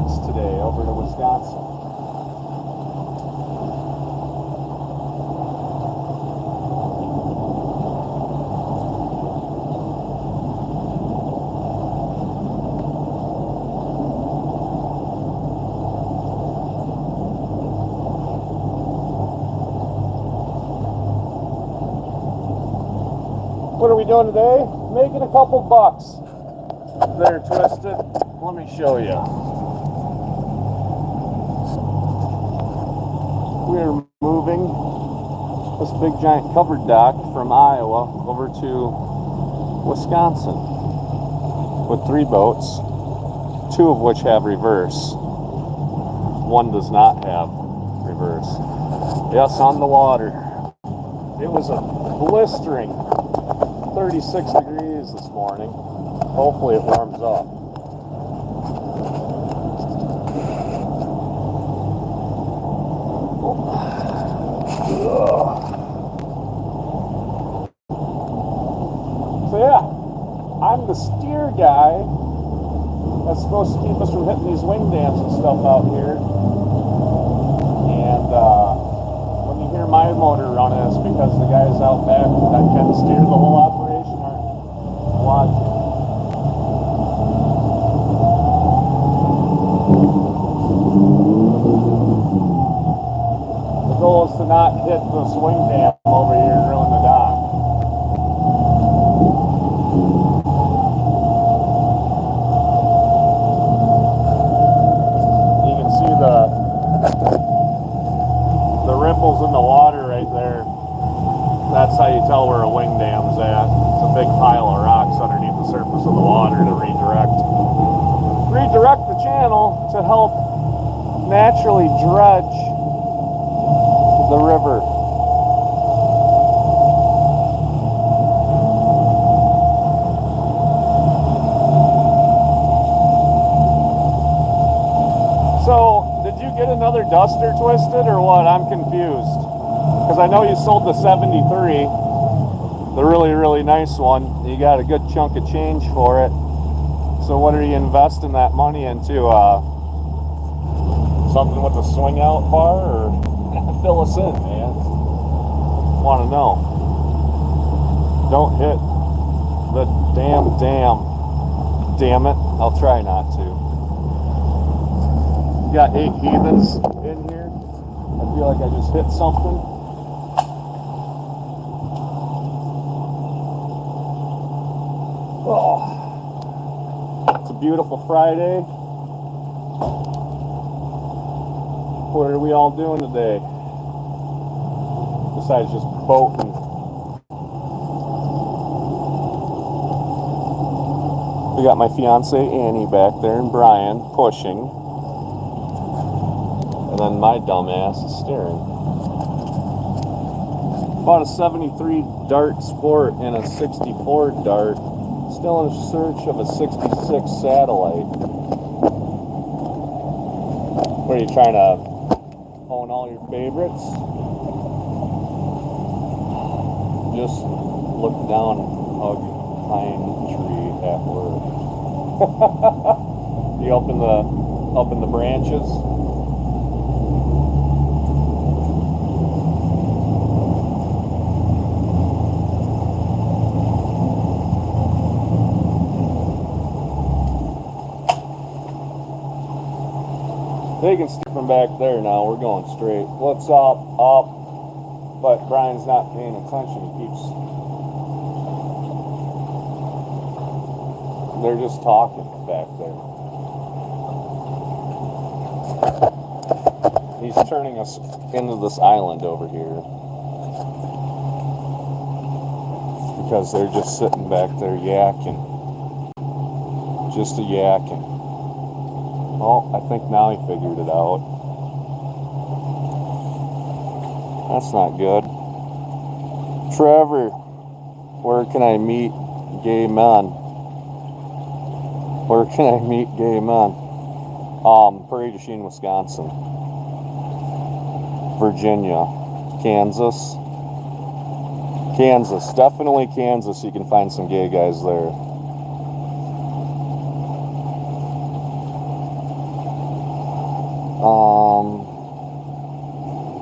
bucks today over to Wisconsin. What are we doing today? Making a couple bucks. There, Twisted. Let me show you. We're moving this big giant covered dock from Iowa over to Wisconsin with 3 boats, 2 of which have reverse. One does not have reverse. Yes, on the water. It was a blistering 36 degrees this morning. Hopefully it warms up. So yeah, I'm the steer guy that's supposed to keep us from hitting these wing dams and stuff out here. And when you hear my motor running, it's because the guys out back that can steer the whole operation aren't watching. The goal is to not hit the swing dam over here and ruin the dock. You can see the ripples in the water right there. That's how you tell where a wing dam's at. It's a big pile of rocks underneath the surface of the water to redirect the channel to help naturally dredge the river. So, did you get another Duster, Twisted, or what? I'm confused. Because I know you sold the 73, the really, really nice one. You got a good chunk of change for it. So what are you investing that money into? Something with a swing out bar, or fill us in, man. Want to know. Don't hit the damn dam. Damn it. I'll try not to. You got 8 heathens in here. I feel like I just hit something. Oh, it's a beautiful Friday. What are we all doing today? Besides just boating. We got my fiance Annie back there and Brian pushing. And then my dumbass is steering. Bought a 73 Dart Sport and a 64 Dart. Still in search of a 66 Satellite. What are you trying to own all your favorites? Just look down and hug pine tree at work. You up in the branches? They can stick from back there now. We're going straight. What's up? Up. But Brian's not paying attention. They're just talking back there. He's turning us into this island over here. Because they're just sitting back there yakking. Just a yakking. Well, I think now he figured it out. That's not good. Trevor, where can I meet gay men? Where can I meet gay men? Prairie du Chien, Wisconsin. Virginia. Kansas. Kansas. Definitely Kansas. You can find some gay guys there.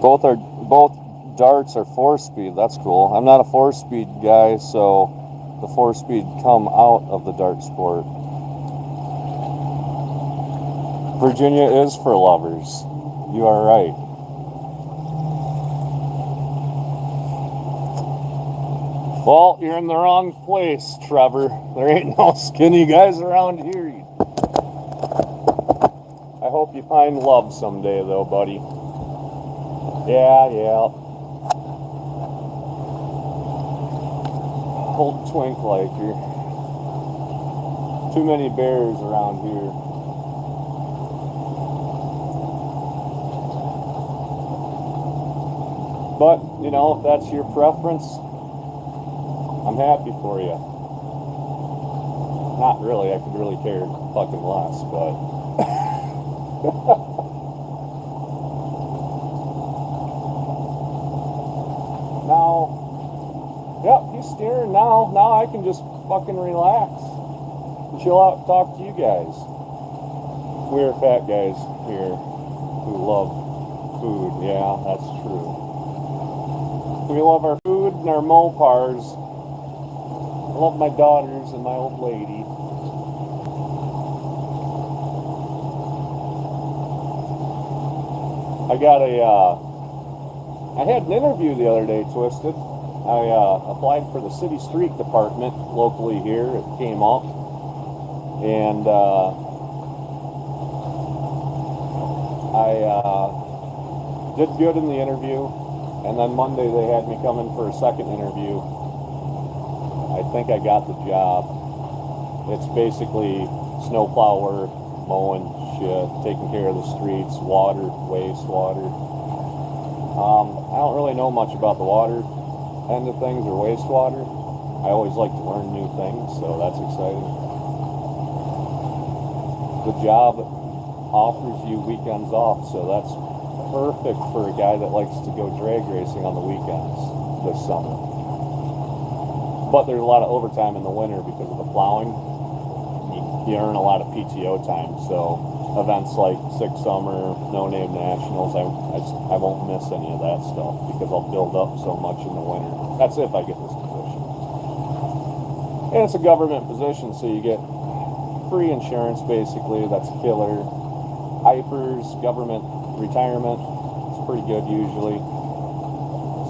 Both darts are 4-speed. That's cool. I'm not a 4-speed guy, so the 4-speed come out of the dart sport. Virginia is for lovers. You are right. Well, you're in the wrong place, Trevor. There ain't no skinny guys around here. I hope you find love someday, though, buddy. Yeah. Old twink like her. Too many bears around here. But, you know, if that's your preference, I'm happy for you. Not really, I could really care fucking less, but... Now, yep, he's steering now. Now I can just fucking relax. Chill out and talk to you guys. We're fat guys here who love food. Yeah, that's true. We love our food and our Mopars. I love my daughters and my old lady. I had an interview the other day, Twisted. I applied for the city street department locally here. It came up. And I did good in the interview. And then Monday they had me come in for a second interview. I think I got the job. It's basically snowplow work, mowing shit, taking care of the streets, water, wastewater. I don't really know much about the water end of things or wastewater. I always like to learn new things, so that's exciting. The job offers you weekends off, so that's perfect for a guy that likes to go drag racing on the weekends this summer. But there's a lot of overtime in the winter because of the plowing. You earn a lot of PTO time, so events like Six Summer, No Name Nationals, I won't miss any of that stuff because I'll build up so much in the winter. That's if I get this position. And it's a government position, so you get free insurance basically. That's killer. Hypers, government retirement, it's pretty good usually.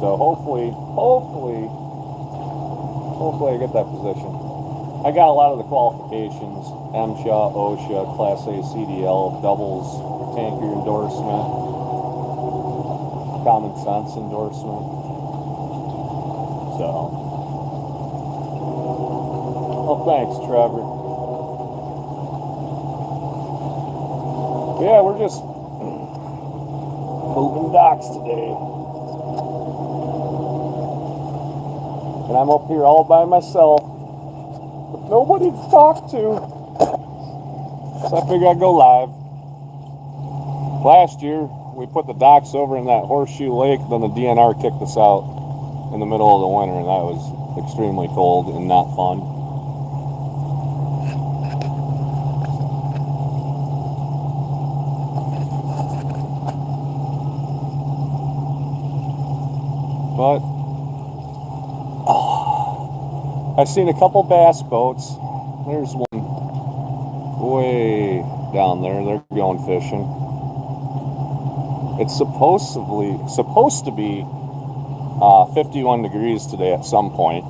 So hopefully I get that position. I got a lot of the qualifications: MSHA, OSHA, Class A CDL, doubles, tanker endorsement, common sense endorsement. So, well, thanks, Trevor. Yeah, we're just moving docks today. And I'm up here all by myself with nobody to talk to. So I figured I'd go live. Last year, we put the docks over in that horseshoe lake, then the DNR kicked us out in the middle of the winter, and that was extremely cold and not fun. But I've seen a couple bass boats. There's one way down there. They're going fishing. It's supposed to be 51 degrees today at some point.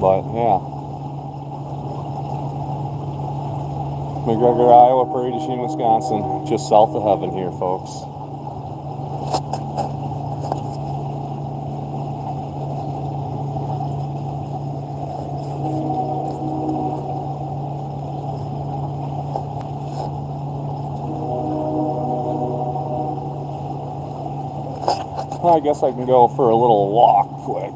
But yeah. McGregor, Iowa, Prairie du Chien, Wisconsin. Just south of heaven here, folks. I guess I can go for a little walk quick.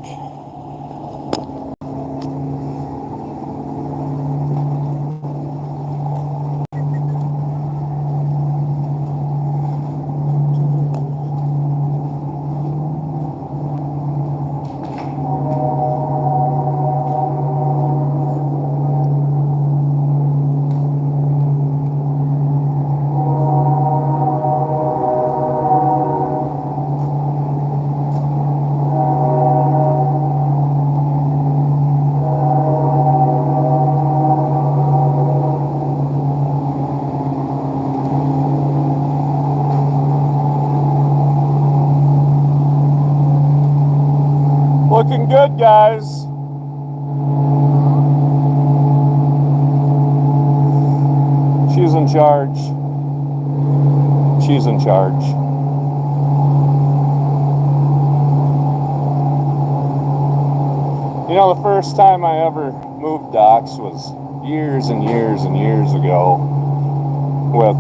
good, guys. She's in charge. She's in charge. You know, the first time I ever moved docks was years and years and years ago with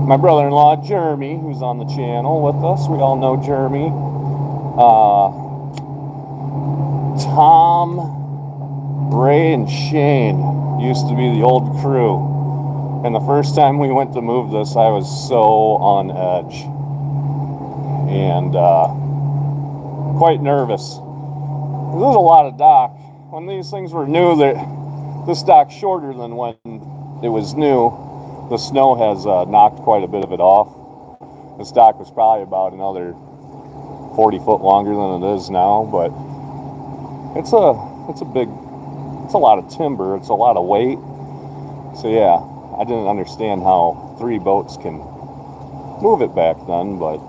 my brother-in-law Jeremy, who's on the channel with us. We all know Jeremy. Tom, Ray, and Shane used to be the old crew. And the first time we went to move this, I was so on edge and quite nervous. There's a lot of dock. When these things were new, this dock's shorter than when it was new. The snow has knocked quite a bit of it off. This dock was probably about another 40 foot longer than it is now, but it's a lot of timber. It's a lot of weight. So yeah, I didn't understand how 3 boats can move it back then, but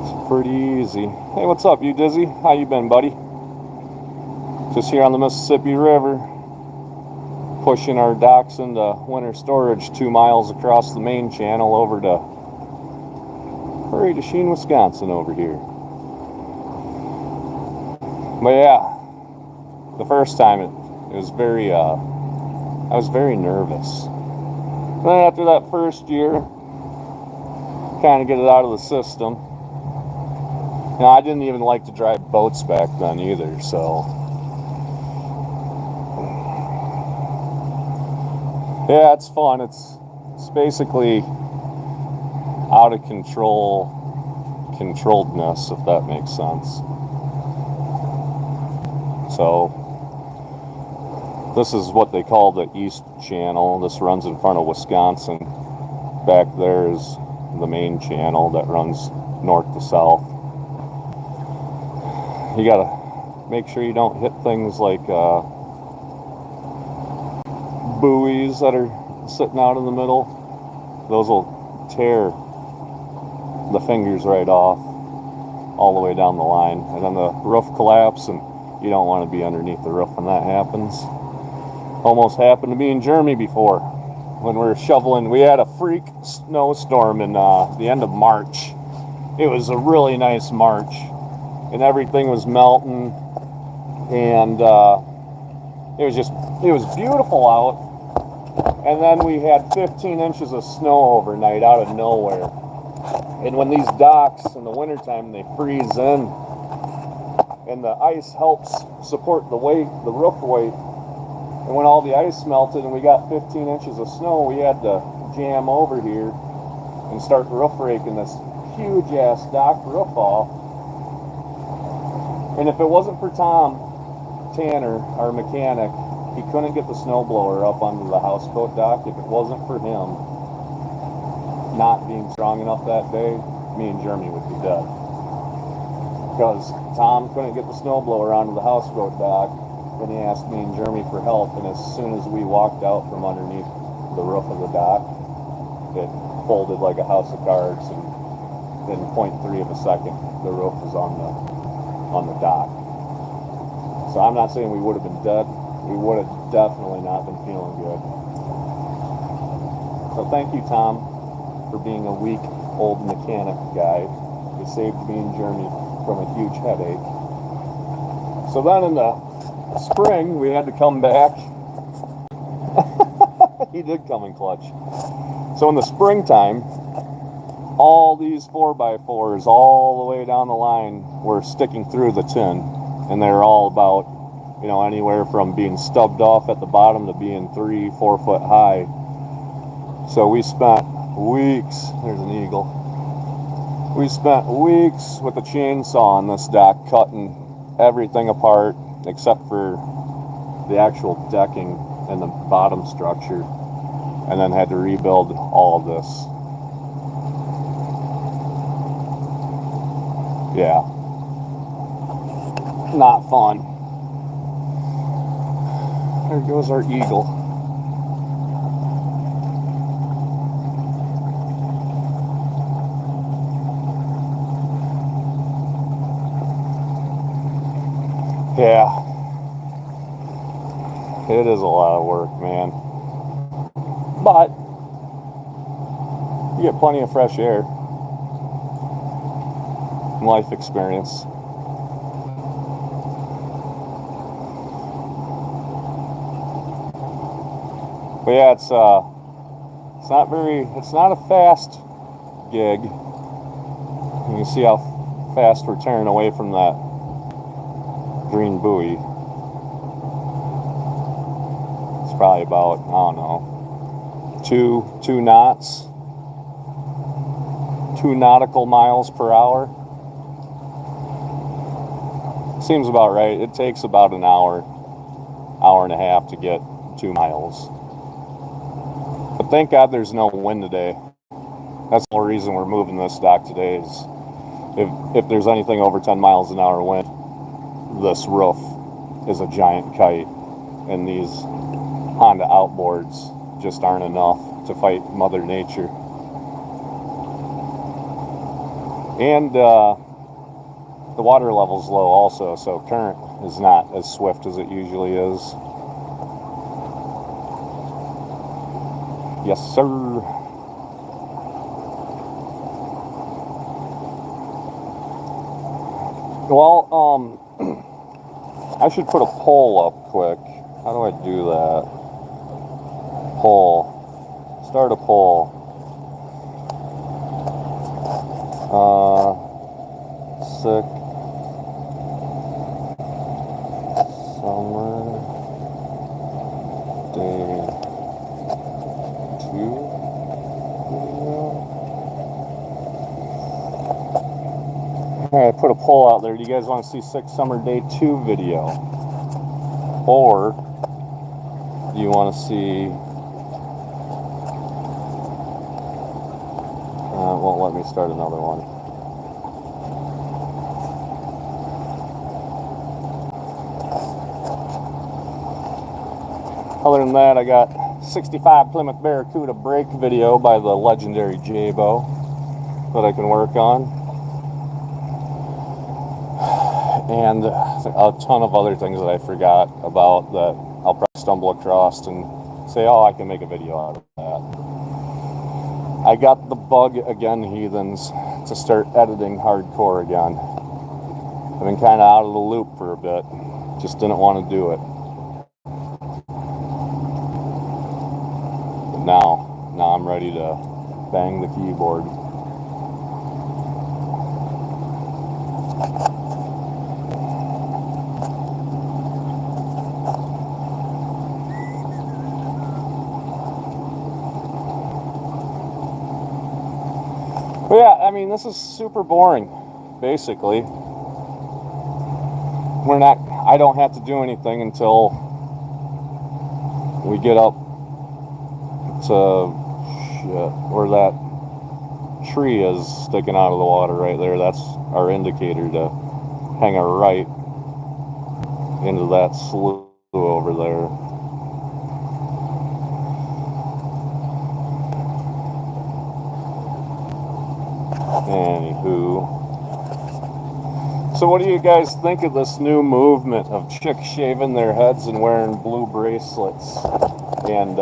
it's pretty easy. Hey, what's up, you Dizzy? How you been, buddy? Just here on the Mississippi River, pushing our docks into winter storage 2 miles across the main channel over to Prairie du Chien, Wisconsin over here. But yeah, the first time it was very, I was very nervous. And then after that first year, kind of get it out of the system. You know, I didn't even like to drive boats back then either, so. Yeah, it's fun. It's basically out of controlledness, if that makes sense. So this is what they call the East Channel. This runs in front of Wisconsin. Back there is the main channel that runs north to south. You gotta make sure you don't hit things like buoys that are sitting out in the middle. Those will tear the fingers right off all the way down the line, and then the roof collapse, and you don't want to be underneath the roof when that happens. Almost happened to me and Jeremy before when we were shoveling. We had a freak snowstorm in the end of March. It was a really nice March, and everything was melting, and it was beautiful out. And then we had 15 inches of snow overnight out of nowhere. And when these docks in the wintertime, they freeze in, and the ice helps support the weight, the roof weight. And when all the ice melted and we got 15 inches of snow, we had to jam over here and start roof raking this huge ass dock roof off. And if it wasn't for Tom Tanner, our mechanic, he couldn't get the snowblower up onto the houseboat dock. If it wasn't for him not being strong enough that day, me and Jeremy would be dead. Because Tom couldn't get the snowblower onto the houseboat dock, and he asked me and Jeremy for help, and as soon as we walked out from underneath the roof of the dock, it folded like a house of cards, and in 0.3 of a second, the roof was on the dock. So I'm not saying we would have been dead. We would have definitely not been feeling good. So thank you, Tom, for being a weak old mechanic guy. You saved me and Jeremy from a huge headache. So then in the spring, we had to come back. He did come in clutch. So in the springtime, all these 4x4s all the way down the line were sticking through the tin, and they're all about, you know, anywhere from being stubbed off at the bottom to being 3-4 foot high. So we spent weeks, there's an eagle, we spent weeks with a chainsaw on this dock, cutting everything apart except for the actual decking and the bottom structure, and then had to rebuild all of this. Yeah, not fun. There goes our eagle. Yeah. It is a lot of work, man. But you get plenty of fresh air and life experience. But yeah, it's not a fast gig. You can see how fast we're tearing away from that green buoy. It's probably about, I don't know, two knots, 2 nautical miles per hour. Seems about right. It takes about an hour and a half to get 2 miles. But thank God there's no wind today. That's the whole reason we're moving this dock today, is if there's anything over 10 miles an hour wind, this roof is a giant kite, and these Honda outboards just aren't enough to fight Mother Nature. And the water level's low also, so current is not as swift as it usually is. Yes, sir. Well, I should put a poll up quick. How do I do that? Poll. Start a poll. Sick summer day 2 video. Alright, I put a poll out there. Do you guys want to see Sick Summer Day 2 video? Or do you want to see... it won't let me start another one. Other than that, I got 65 Plymouth Barracuda brake video by the legendary J-Bo that I can work on. And a ton of other things that I forgot about that I'll probably stumble across and say, oh, I can make a video out of that. I got the bug again, heathens, to start editing hardcore again. I've been kind of out of the loop for a bit. Just didn't want to do it. But now I'm ready to bang the keyboard. But yeah, I mean, this is super boring, basically. I don't have to do anything until we get up to where that tree is sticking out of the water right there. That's our indicator to hang a right into that slough over there. Anywho, so what do you guys think of this new movement of chicks shaving their heads and wearing blue bracelets and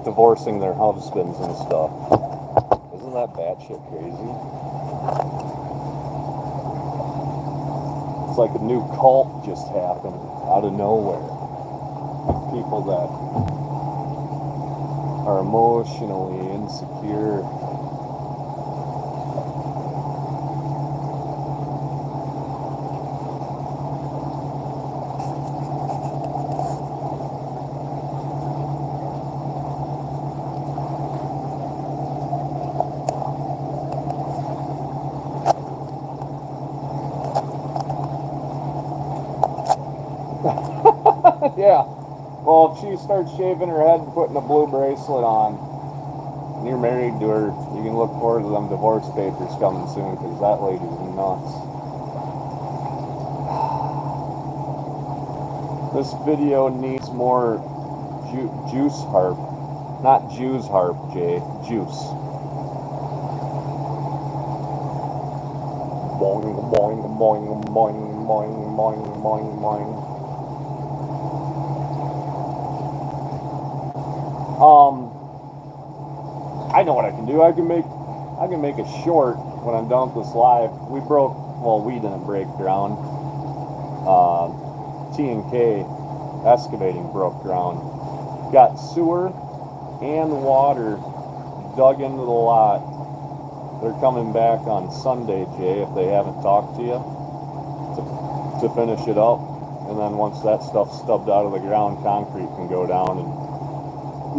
divorcing their husbands and stuff? Isn't that batshit crazy? It's like a new cult just happened out of nowhere. People that are emotionally insecure. Yeah. Well, if she starts shaving her head and putting a blue bracelet on, and you're married to her, you can look forward to them divorce papers coming soon, because that lady's nuts. This video needs more juice harp. Not Jews harp, Jay. Juice. Boing, boing, boing, boing, boing. boing, boing, boing, boing. I know what I can do. I can make a short when I'm done with this live. We didn't break ground. T&K excavating broke ground. Got sewer and water dug into the lot. They're coming back on Sunday, Jay, if they haven't talked to you, to finish it up. And then once that stuff's stubbed out of the ground, concrete can go down. And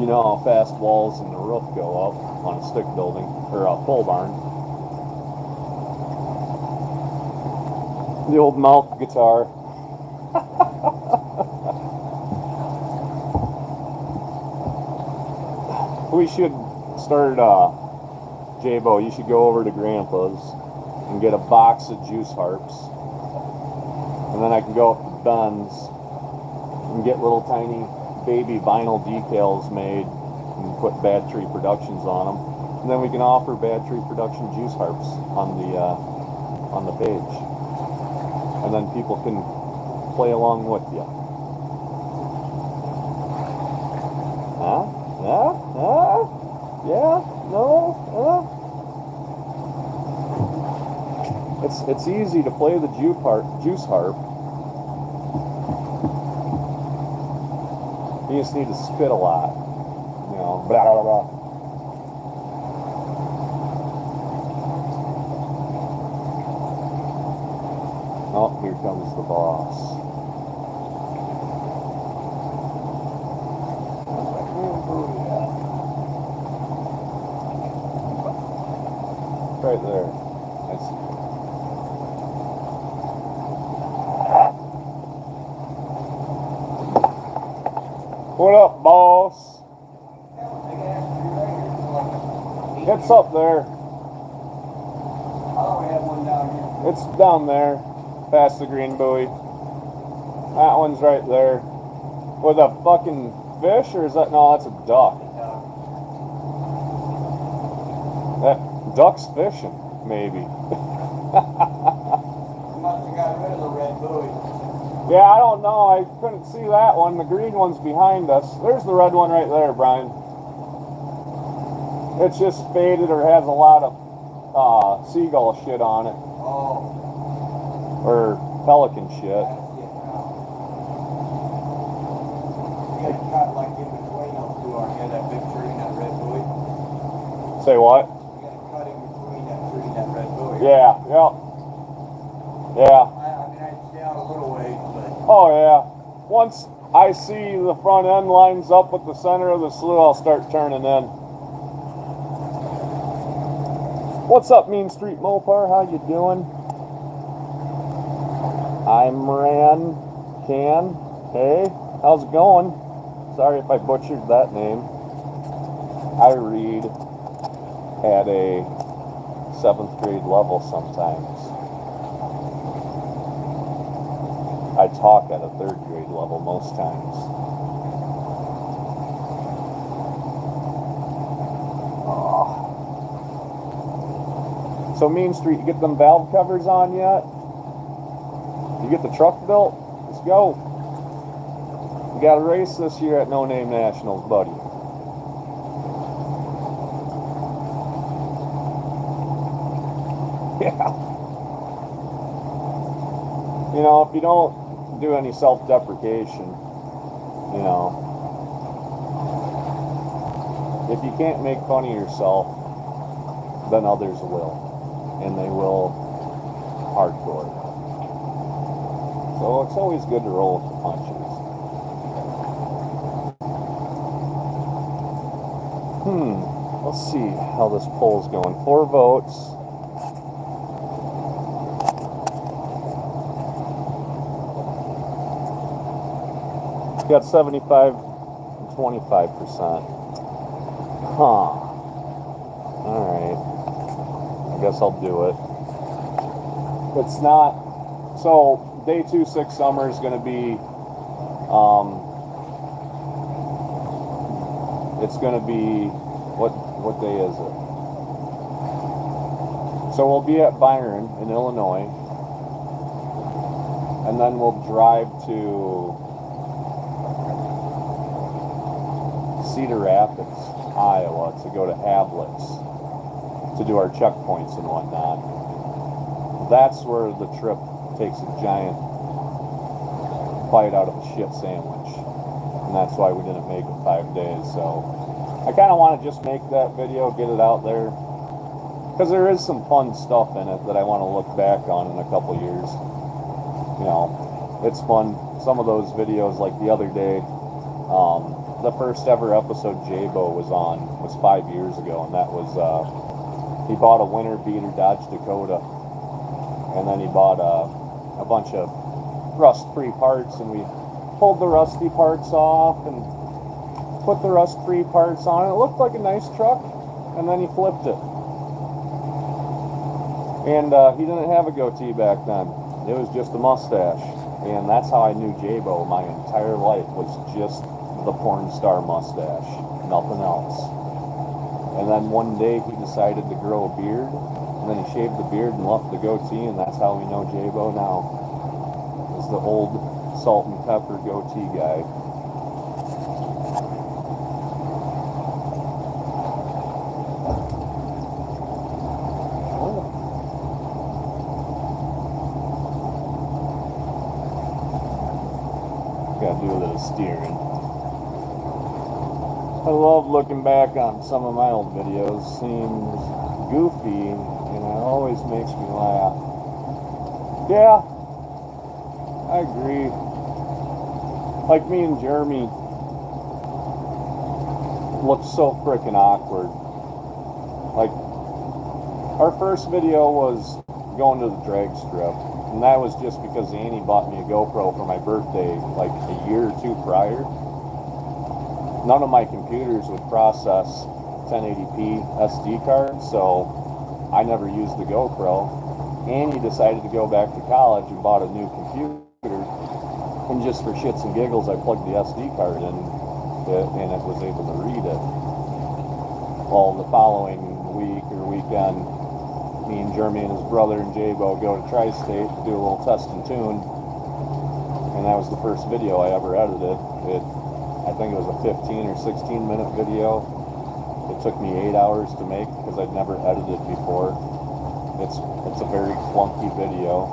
you know how fast walls and the roof go up on a stick building or a pole barn. The old mouth guitar. We should start, J-Bo, you should go over to Grandpa's and get a box of juice harps. And then I can go up to Ben's and get little tiny baby vinyl decals made and put Bad Tree Productions on them. And then we can offer Bad Tree Production juice harps on the page. And then people can play along with you. Huh? Yeah? Huh? Yeah? No? It's easy to play the juice harp. You just need to spit a lot. You know, blah, blah, blah. Oh, here comes the boss. Right there. I see. What up, boss? It's up there. Oh, we have one down here. It's down there, past the green buoy. That one's right there. With a fucking fish, or is that? No, that's a duck. That duck's fishing, maybe. We must have got rid of the red buoy. Yeah, I don't know. I couldn't see that one. The green one's behind us. There's the red one right there, Brian. It's just faded or has a lot of seagull shit on it. Oh. Or pelican shit. I see it now. We got cut like in between those two, aren't you? That big tree and that red buoy. Say what? We got cut in between that tree and that red buoy. Yeah, yeah. Yeah. I mean, I'd stay out a little ways, but. Oh, yeah. Once I see the front end lines up with the center of the slough, I'll start turning in. What's up, Mean Street Mopar? How you doing? I'm Ran Can. Hey, how's it going? Sorry if I butchered that name. I read at a 7th grade level sometimes. I talk at a 3rd grade level most times. Oh. So Mean Street, you get them valve covers on yet? You get the truck built? Let's go. We got a race this year at No Name Nationals, buddy. Yeah. You know, if you don't do any self-deprecation, you know, if you can't make fun of yourself, then others will, and they will hardcore. So it's always good to roll with the punches. Let's see how this poll's going. 4 votes. Got 75 and 25%. Huh. Alright. I guess I'll do it. It's not. So, day 2, 6 summer is going to be. It's going to be. What day is it? So, we'll be at Byron in Illinois. and then we'll drive to Cedar Rapids, Iowa, to go to Hablitz to do our checkpoints and whatnot. That's where the trip takes a giant bite out of a shit sandwich, and that's why we didn't make it 5 days. So I kind of want to just make that video, get it out there, because there is some fun stuff in it that I want to look back on in a couple years. You know, it's fun. Some of those videos, like the other day, the first ever episode J-Bo was on was 5 years ago, and that was, he bought a winter beater Dodge Dakota, and then he bought a bunch of rust-free parts, and we pulled the rusty parts off and put the rust-free parts on. It looked like a nice truck, and then he flipped it. And he didn't have a goatee back then. It was just a mustache. And that's how I knew J-Bo my entire life, was just the porn star mustache, nothing else. And then one day he decided to grow a beard, and then he shaved the beard and left the goatee, and that's how we know J-Bo now. Is the old salt and pepper goatee guy. Gotta do a little steering. I love looking back on some of my old videos. Seems goofy, and it always makes me laugh. Yeah, I agree. Like me and Jeremy looked so frickin' awkward. Like, our first video was going to the drag strip, and that was just because Annie bought me a GoPro for my birthday like a year or two prior. None of my computers would process 1080p SD cards, so I never used the GoPro. Annie decided to go back to college and bought a new computer, and just for shits and giggles I plugged the SD card in it, and it was able to read it. Well, the following week or weekend, me and Jeremy and his brother and J-Bo go to Tri-State to do a little test and tune, and that was the first video I ever edited. I think it was a 15 or 16 minute video. It took me 8 hours to make because I'd never edited before. It's a very clunky video.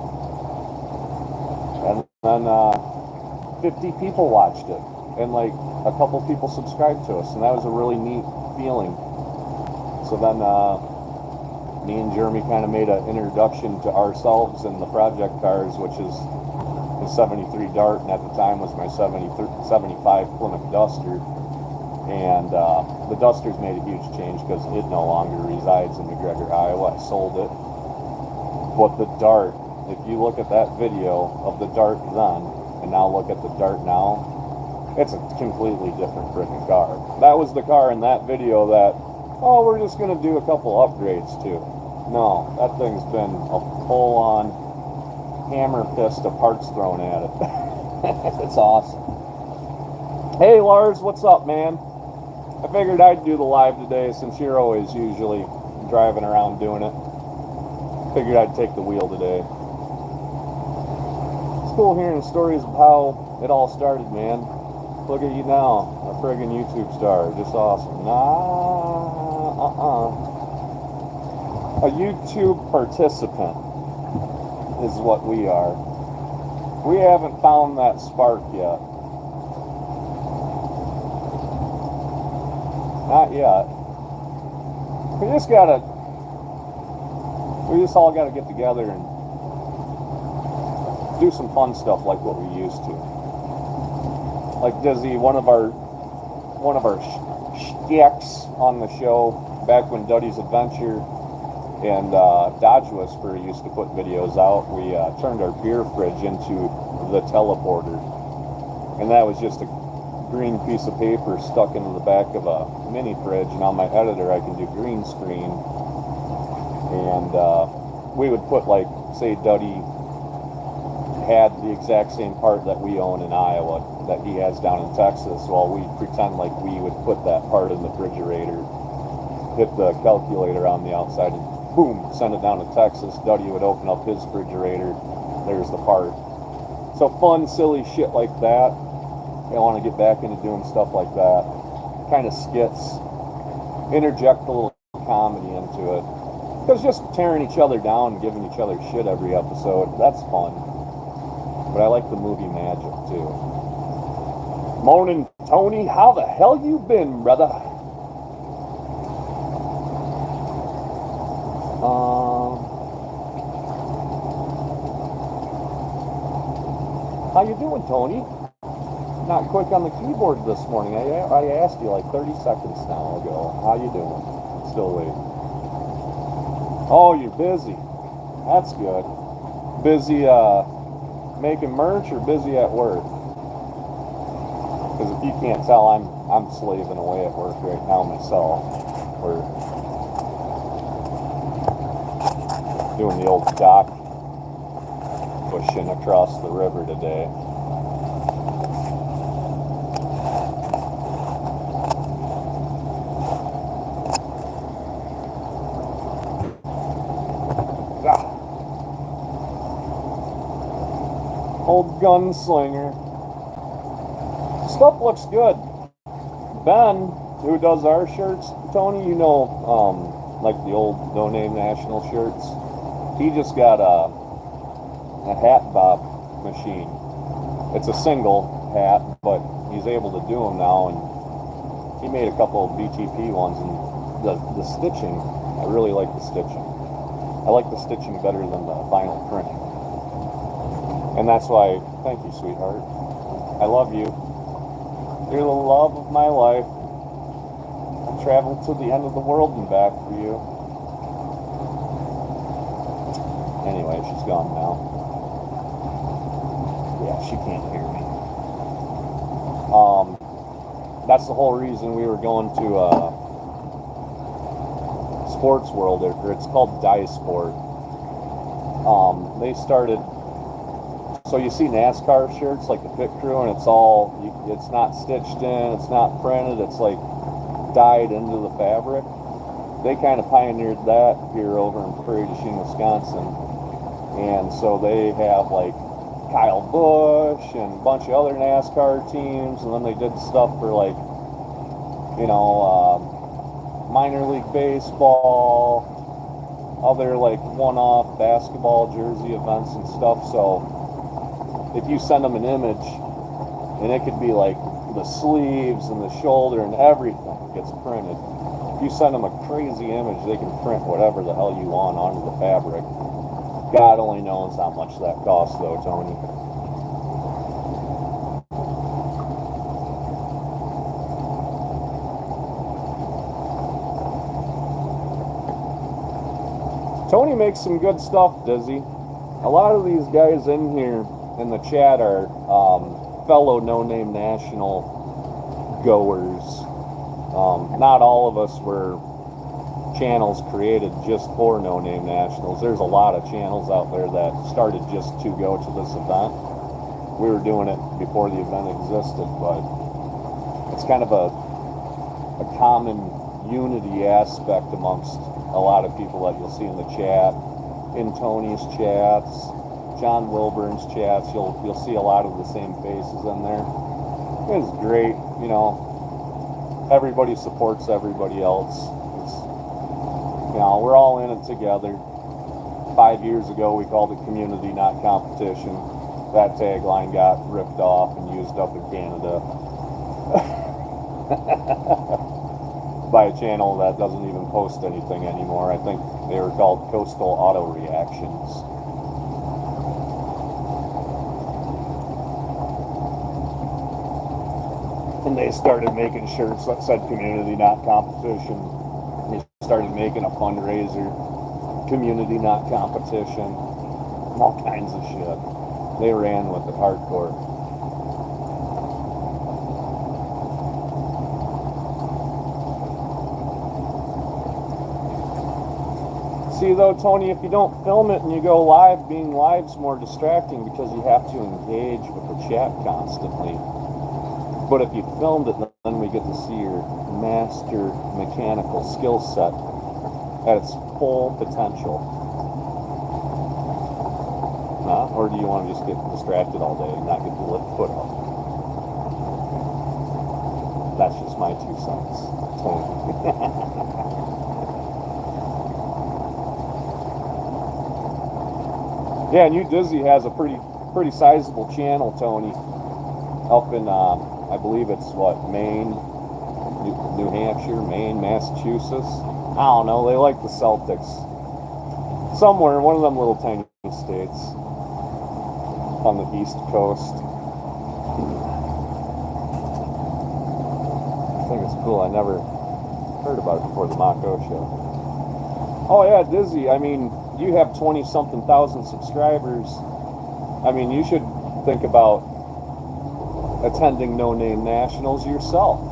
And then 50 people watched it, and like a couple people subscribed to us, and that was a really neat feeling. So then me and Jeremy kind of made an introduction to ourselves and the project cars, which is the 73 Dart, and at the time was my 75 Plymouth Duster. And the Duster's made a huge change because it no longer resides in McGregor, Iowa. I sold it. But the Dart, if you look at that video of the Dart then, and now look at the Dart now, it's a completely different freaking car. That was the car in that video that, oh, we're just going to do a couple upgrades to. No, that thing's been a full-on hammer fist of parts thrown at it. It's awesome. Hey Lars, what's up, man? I figured I'd do the live today since you're always usually driving around doing it. Figured I'd take the wheel today. It's cool hearing stories of how it all started, man. Look at you now, a friggin' YouTube star, just awesome. A YouTube participant is what we are. We haven't found that spark yet. Not yet. We just all gotta get together and do some fun stuff like what we used to. Like Dizzy, one of our shticks on the show back when Duddy's Adventure and Dodge Whisperer used to put videos out, we turned our beer fridge into the teleporter, and that was just a green piece of paper stuck into the back of a mini fridge, and on my editor I can do green screen, and we would put, like, say Duddy had the exact same part that we own in Iowa that he has down in Texas. Well, we'd pretend like we would put that part in the refrigerator, hit the calculator on the outside, and boom, send it down to Texas. Duddy would open up his refrigerator, there's the part. So fun, silly shit like that. I want to get back into doing stuff like that. Kind of skits. Interject a little comedy into it. Because just tearing each other down and giving each other shit every episode, that's fun. But I like the movie magic too. Morning, Tony. How the hell you been, brother? How you doing, Tony? Not quick on the keyboard this morning. I asked you like 30 seconds now ago. How you doing? Still waiting. Oh, you're busy. That's good. Busy making merch or busy at work? Because if you can't tell, I'm slaving away at work right now myself. We're doing the old dock pushing across the river today. Old gunslinger. Stuff looks good. Ben, who does our shirts, Tony, you know, like the old No Name National shirts, he just got a hat bob machine. It's a single hat, but he's able to do them now, and he made a couple of BTP ones, and the stitching, I really like the stitching. I like the stitching better than the vinyl printing. And that's why, thank you, sweetheart. I love you. You're the love of my life. I'll travel to the end of the world and back for you. Anyway, she's gone now. Yeah, she can't hear me. That's the whole reason we were going to Sports World, or it's called Dye Sport. They started. So you see NASCAR shirts like the pit crew, and it's not stitched in, it's not printed, it's like dyed into the fabric. They kind of pioneered that here over in Prairie du Chien, Wisconsin. And so they have like Kyle Busch and a bunch of other NASCAR teams, and then they did stuff for like, you know, minor league baseball, other like one-off basketball jersey events and stuff. So if you send them an image, and it could be like the sleeves and the shoulder and everything gets printed. If you send them a crazy image, they can print whatever the hell you want onto the fabric. God only knows how much that costs though, Tony. Tony makes some good stuff, does he? A lot of these guys in here in the chat are fellow No Name National goers. Not all of us were channels created just for No Name Nationals. There's a lot of channels out there that started just to go to this event. We were doing it before the event existed, but it's kind of a common unity aspect amongst a lot of people that you'll see in the chat, in Tony's chats, John Wilburn's chats. You'll see a lot of the same faces in there. It's great, you know. Everybody supports everybody else. It's, you know, we're all in it together. 5 years ago, we called it community, not competition. That tagline got ripped off and used up in Canada by a channel that doesn't even post anything anymore. I think they were called Coastal Auto Reactions. And they started making shirts that said community, not competition. They started making a fundraiser, community, not competition, all kinds of shit. They ran with it hardcore. See though, Tony, if you don't film it and you go live, being live's more distracting because you have to engage with the chat constantly. But if you filmed it, then we get to see your master mechanical skill set at its full potential. Huh? Or do you want to just get distracted all day and not get the lift put up? That's just my 2 cents. Yeah, and Dizzy has a pretty sizable channel, Tony, up in I believe it's what, Maine, New Hampshire, Maine, Massachusetts. I don't know. They like the Celtics. Somewhere in one of them little tiny states on the East Coast. I think it's cool. I never heard about it before the Mako show. Oh yeah, Dizzy. I mean, you have 20-something thousand subscribers. I mean, you should think about attending No Name Nationals yourself.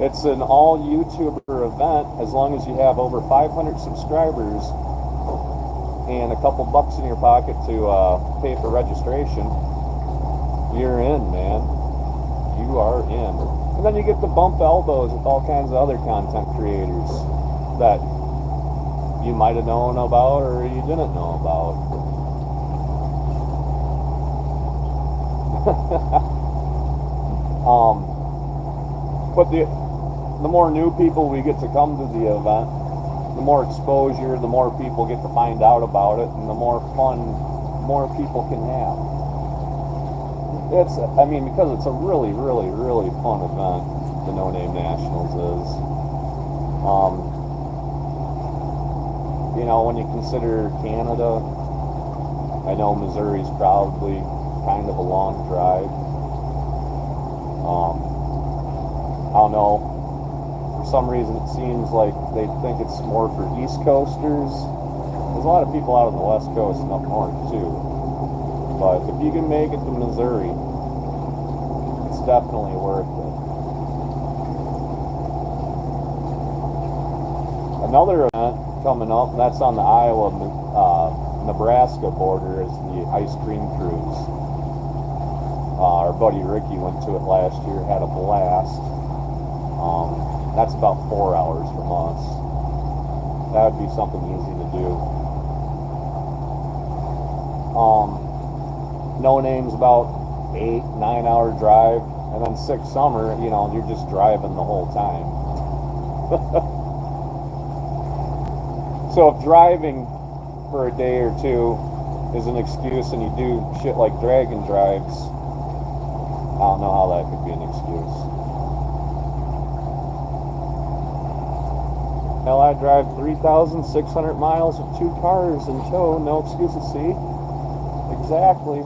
It's an all YouTuber event. As long as you have over 500 subscribers and a couple bucks in your pocket to pay for registration, you're in, man. You are in. And then you get to bump elbows with all kinds of other content creators that you might have known about or you didn't know about. But the more new people we get to come to the event, the more exposure, the more people get to find out about it, and the more fun more people can have. I mean, because it's a really, really, really fun event, the No Name Nationals is. You know, when you consider Canada, I know Missouri's probably kind of a long drive. I don't know. For some reason, it seems like they think it's more for East Coasters. There's a lot of people out on the West Coast and up north too. But if you can make it to Missouri, it's definitely worth it. Another event coming up, and that's on the Iowa-Nebraska border, is the Ice Cream Cruise. Our buddy Ricky went to it last year, had a blast. That's about 4 hours from us. That would be something easy to do. No Name's about 8-9 hour drive, and then Six Summer, you know, you're just driving the whole time. So if driving for a day or two is an excuse and you do shit like dragon drives, I don't know how that could be an excuse. Hell, I drive 3,600 miles with 2 cars in tow, no excuses, see? Exactly.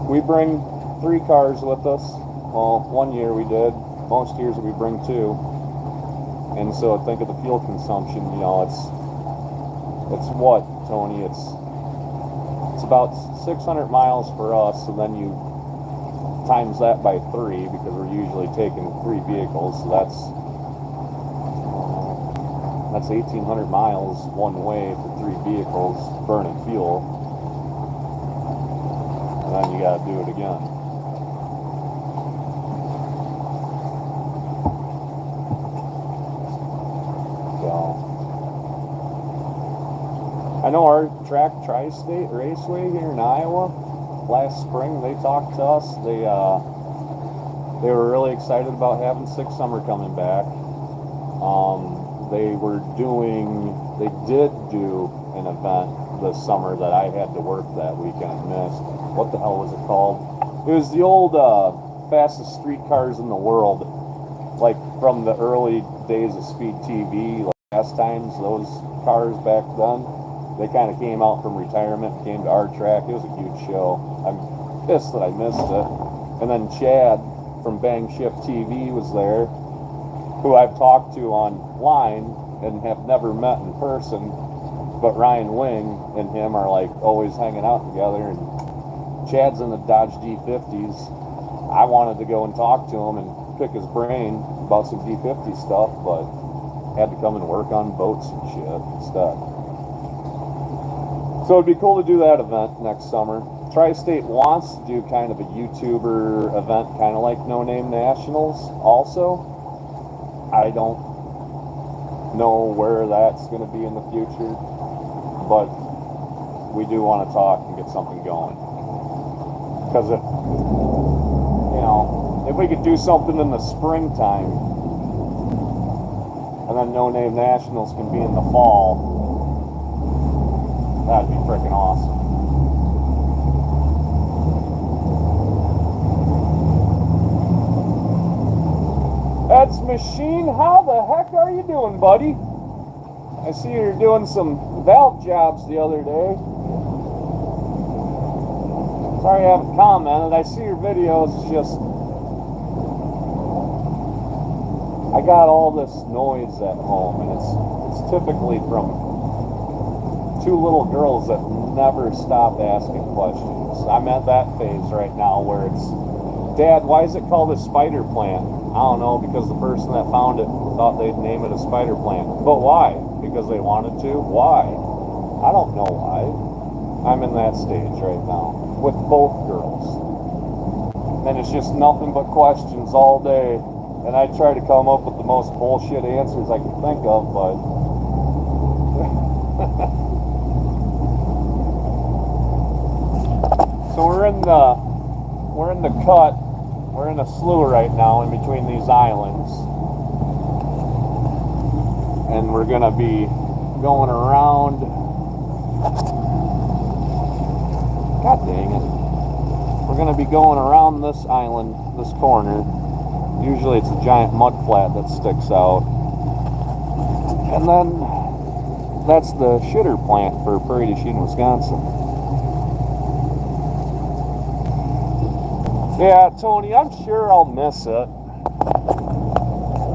We bring 3 cars with us. Well, one year we did. Most years we bring 2. And so think of the fuel consumption, you know, it's what, Tony? It's about 600 miles for us, so then you times that by 3 because we're usually taking 3 vehicles, so that's 1,800 miles one way for 3 vehicles burning fuel, and then you gotta do it again. I know our track, Tri-State Raceway here in Iowa, last spring they talked to us. They were really excited about having Six Summer coming back. They did do an event this summer that I had to work that weekend and missed. What the hell was it called? It was the old fastest street cars in the world, like from the early days of Speed TV, like Fast Times, those cars back then. They kind of came out from retirement and came to our track. It was a huge show. I'm pissed that I missed it. And then Chad from Bang Shift TV was there, who I've talked to online and have never met in person, but Ryan Wing and him are like always hanging out together, and Chad's in the Dodge D50s. I wanted to go and talk to him and pick his brain about some D50 stuff, but had to come and work on boats and shit instead. So it'd be cool to do that event next summer. Tri-State wants to do kind of a YouTuber event, kind of like No Name Nationals also. I don't know where that's going to be in the future, but we do want to talk and get something going. Because if, you know, if we could do something in the springtime, and then No Name Nationals can be in the fall, that'd be freaking awesome. That's Machine. How the heck are you doing, buddy? I see you're doing some valve jobs the other day. Sorry I haven't commented. I see your videos. It's just I got all this noise at home, and it's typically from two little girls that never stop asking questions. I'm at that phase right now where it's, Dad, why is it called a spider plant? I don't know, because the person that found it thought they'd name it a spider plant. But why? Because they wanted to? Why? I don't know why. I'm in that stage right now with both girls. And it's just nothing but questions all day. And I try to come up with the most bullshit answers I can think of, but so we're in the cut. We're in a slough right now in between these islands. And we're gonna be going around. God dang it. We're gonna be going around this island, this corner. Usually it's a giant mud flat that sticks out. And then that's the shitter plant for Prairie du Chien, Wisconsin. Yeah, Tony, I'm sure I'll miss it.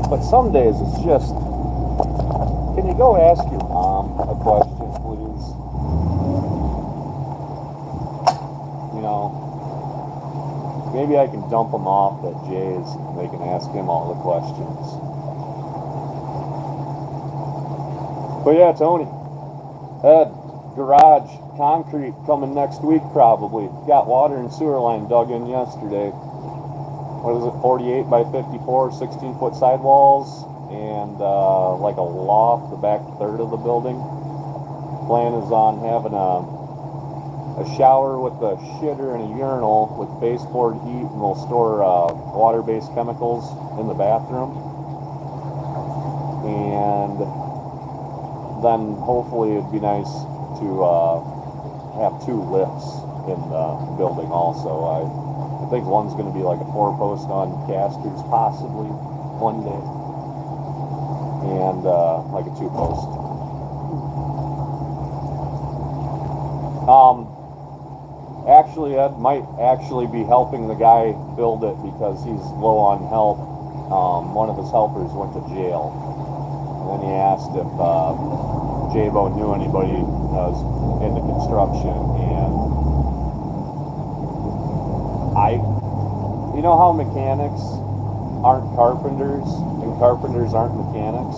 But some days it's just, can you go ask your mom a question, please? You know, maybe I can dump them off at Jay's and they can ask him all the questions. But yeah, Tony, Ed, garage, concrete coming next week probably. Got water and sewer line dug in yesterday. What is it, 48 by 54, 16-foot sidewalls, and like a loft, the back third of the building. Plan is on having a shower with a shitter and a urinal with baseboard heat, and we'll store water-based chemicals in the bathroom. And then hopefully it'd be nice to have two lifts in the building also. I think one's going to be like a 4-post on casters possibly one day, and like a 2-post. Actually, Ed might actually be helping the guy build it because he's low on help. One of his helpers went to jail, and then he asked if J-Bo knew anybody that was into construction, and you know how mechanics aren't carpenters and carpenters aren't mechanics?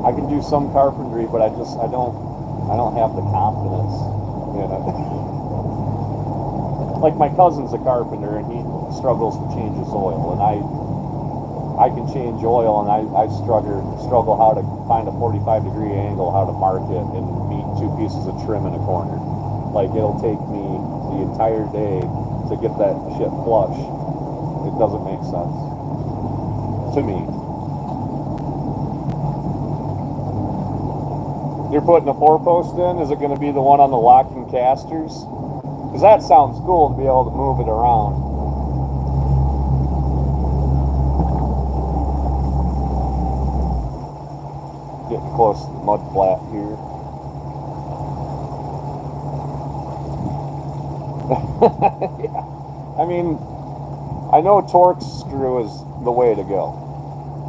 I can do some carpentry, but I don't have the confidence in it. Like my cousin's a carpenter and he struggles to change his oil, and I can change oil, and I struggle how to find a 45-degree angle, how to mark it and meet two pieces of trim in a corner. Like, it'll take me the entire day to get that shit flush. It doesn't make sense to me. You're putting a 4-post in? Is it going to be the one on the locking casters? Because that sounds cool to be able to move it around. Getting close to the mud flat here. Yeah. I mean, I know Torx screw is the way to go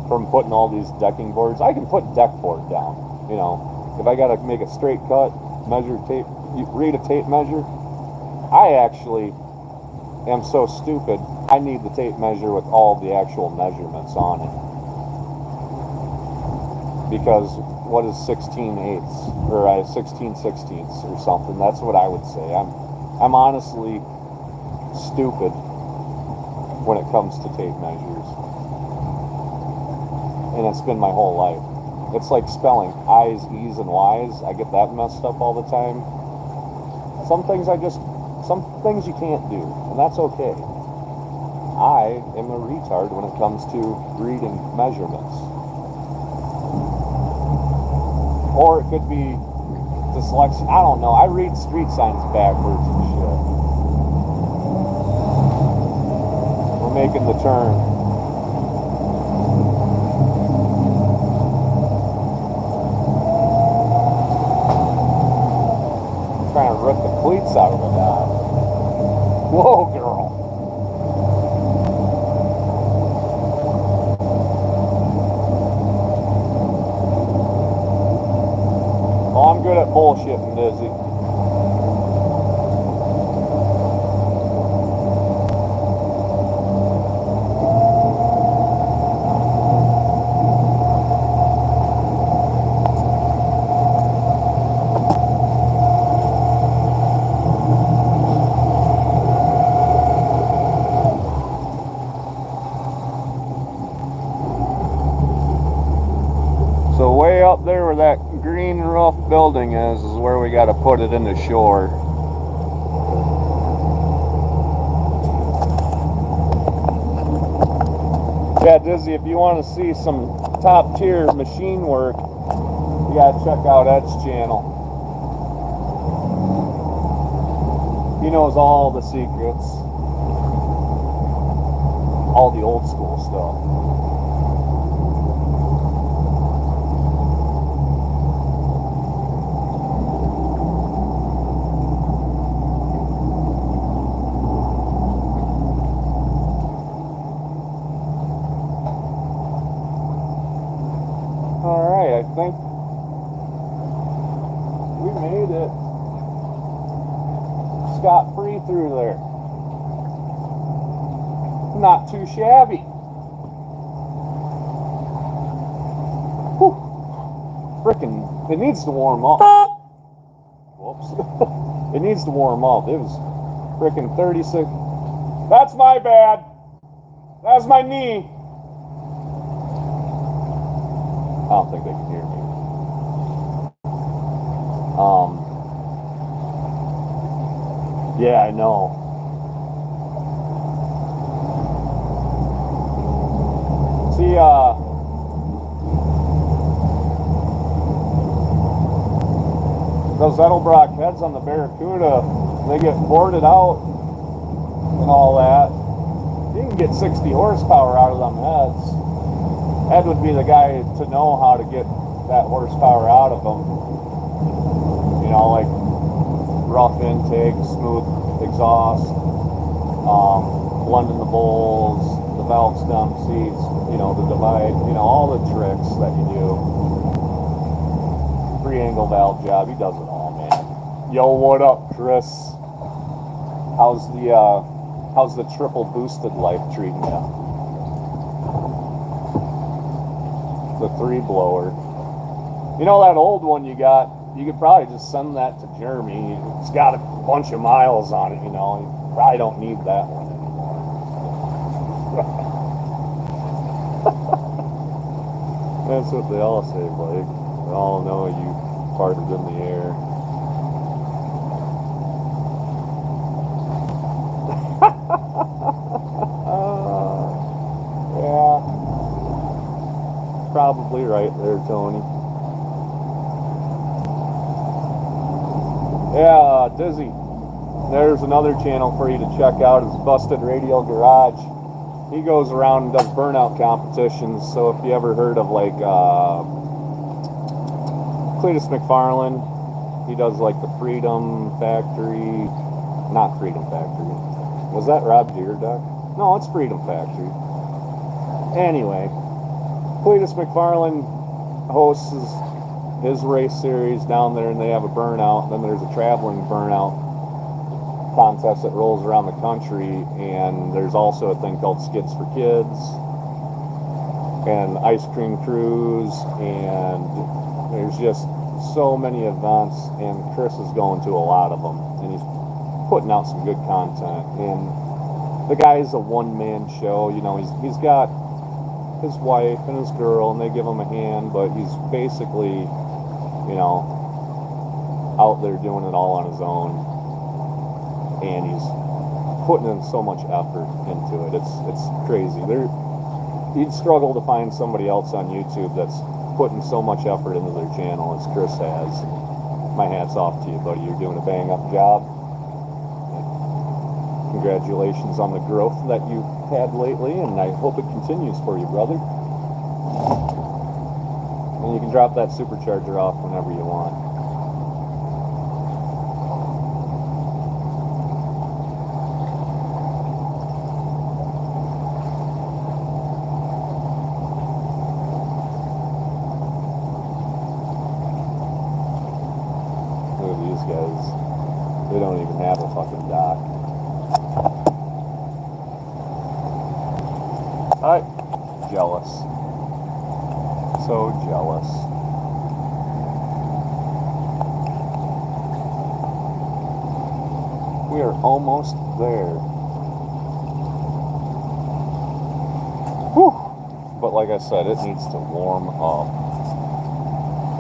from putting all these decking boards. I can put deck board down, you know. If I got to make a straight cut, measure tape, read a tape measure, I actually am so stupid, I need the tape measure with all the actual measurements on it. Because what is 16/8 or 16/16 or something? That's what I would say. I'm honestly stupid when it comes to tape measures, and it's been my whole life. It's like spelling I's, E's, and Y's. I get that messed up all the time. Some things you can't do, and that's okay. I am a retard when it comes to reading measurements. Or it could be dyslexia. I don't know. I read street signs backwards and shit. We're making the turn. Trying to rip the cleats out of the dog. Whoa, girl. Well, I'm good at bullshitting, Dizzy. So way up there where that green roof building is where we got to put it in the shore. Yeah, Dizzy, if you want to see some top tier machine work, you got to check out Ed's channel. He knows all the secrets, all the old school stuff. I think we made it scot-free through there. Not too shabby. Whew. Frickin', it needs to warm up. Whoops. It needs to warm up. It was frickin' 36. That's my bad. That's my knee. I don't think they can hear me. Yeah, I know. See, those Edelbrock heads on the Barracuda, they get boarded out and all that. You can get 60 horsepower out of them heads. Ed would be the guy to know how to get that horsepower out of them. You know, like rough intake, smooth exhaust, blending the bowls, the valve stem seats, you know, the divide, you know, all the tricks that you do. Three-angle valve job, he does it all, man. Yo, what up, Chris? How's the triple boosted life treating you? The 3-blower. You know that old one you got, you could probably just send that to Jeremy. It's got a bunch of miles on it, you know. You probably don't need that one anymore. That's what they all say, Blake. They all know you farted in the air. Yeah. Probably right there, Tony. Yeah, Dizzy. There's another channel for you to check out. It's Busted Radio Garage. He goes around and does burnout competitions. So if you ever heard of like Cletus McFarlane, he does like the Freedom Factory. Not Freedom Factory. Was that Rob Deerduck? No, it's Freedom Factory. Anyway. Cletus McFarlane hosts his race series down there, and they have a burnout. Then there's a traveling burnout contest that rolls around the country, and there's also a thing called Skids for Kids and ice cream cruise, and there's just so many events, and Chris is going to a lot of them, and he's putting out some good content. And the guy is a one-man show. You know, he's got his wife and his girl, and they give him a hand, but he's basically, you know, out there doing it all on his own, and he's putting in so much effort into it. It's crazy. You'd struggle to find somebody else on YouTube that's putting so much effort into their channel as Chris has. My hat's off to you, buddy. You're doing a bang-up job. Congratulations on the growth that you've had lately, and I hope it continues for you, brother. And you can drop that supercharger off whenever you want. Look at these guys. They don't even have a fucking dock. Alright. Jealous. So jealous. We are almost there. Whew. But like I said, it needs to warm up.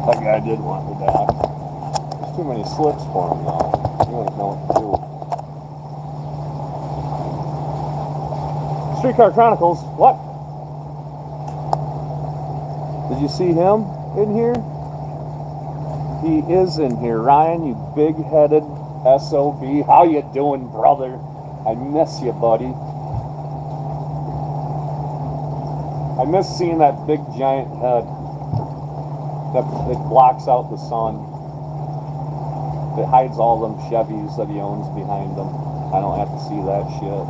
That guy did want the dock. There's too many slips for him though. He wouldn't know what to do. Streetcar Chronicles, what? Did you see him in here? He is in here. Ryan, you big-headed SOB. How you doing, brother? I miss you, buddy. I miss seeing that big giant head that blocks out the sun. It hides all them Chevys that he owns behind him. I don't have to see that shit.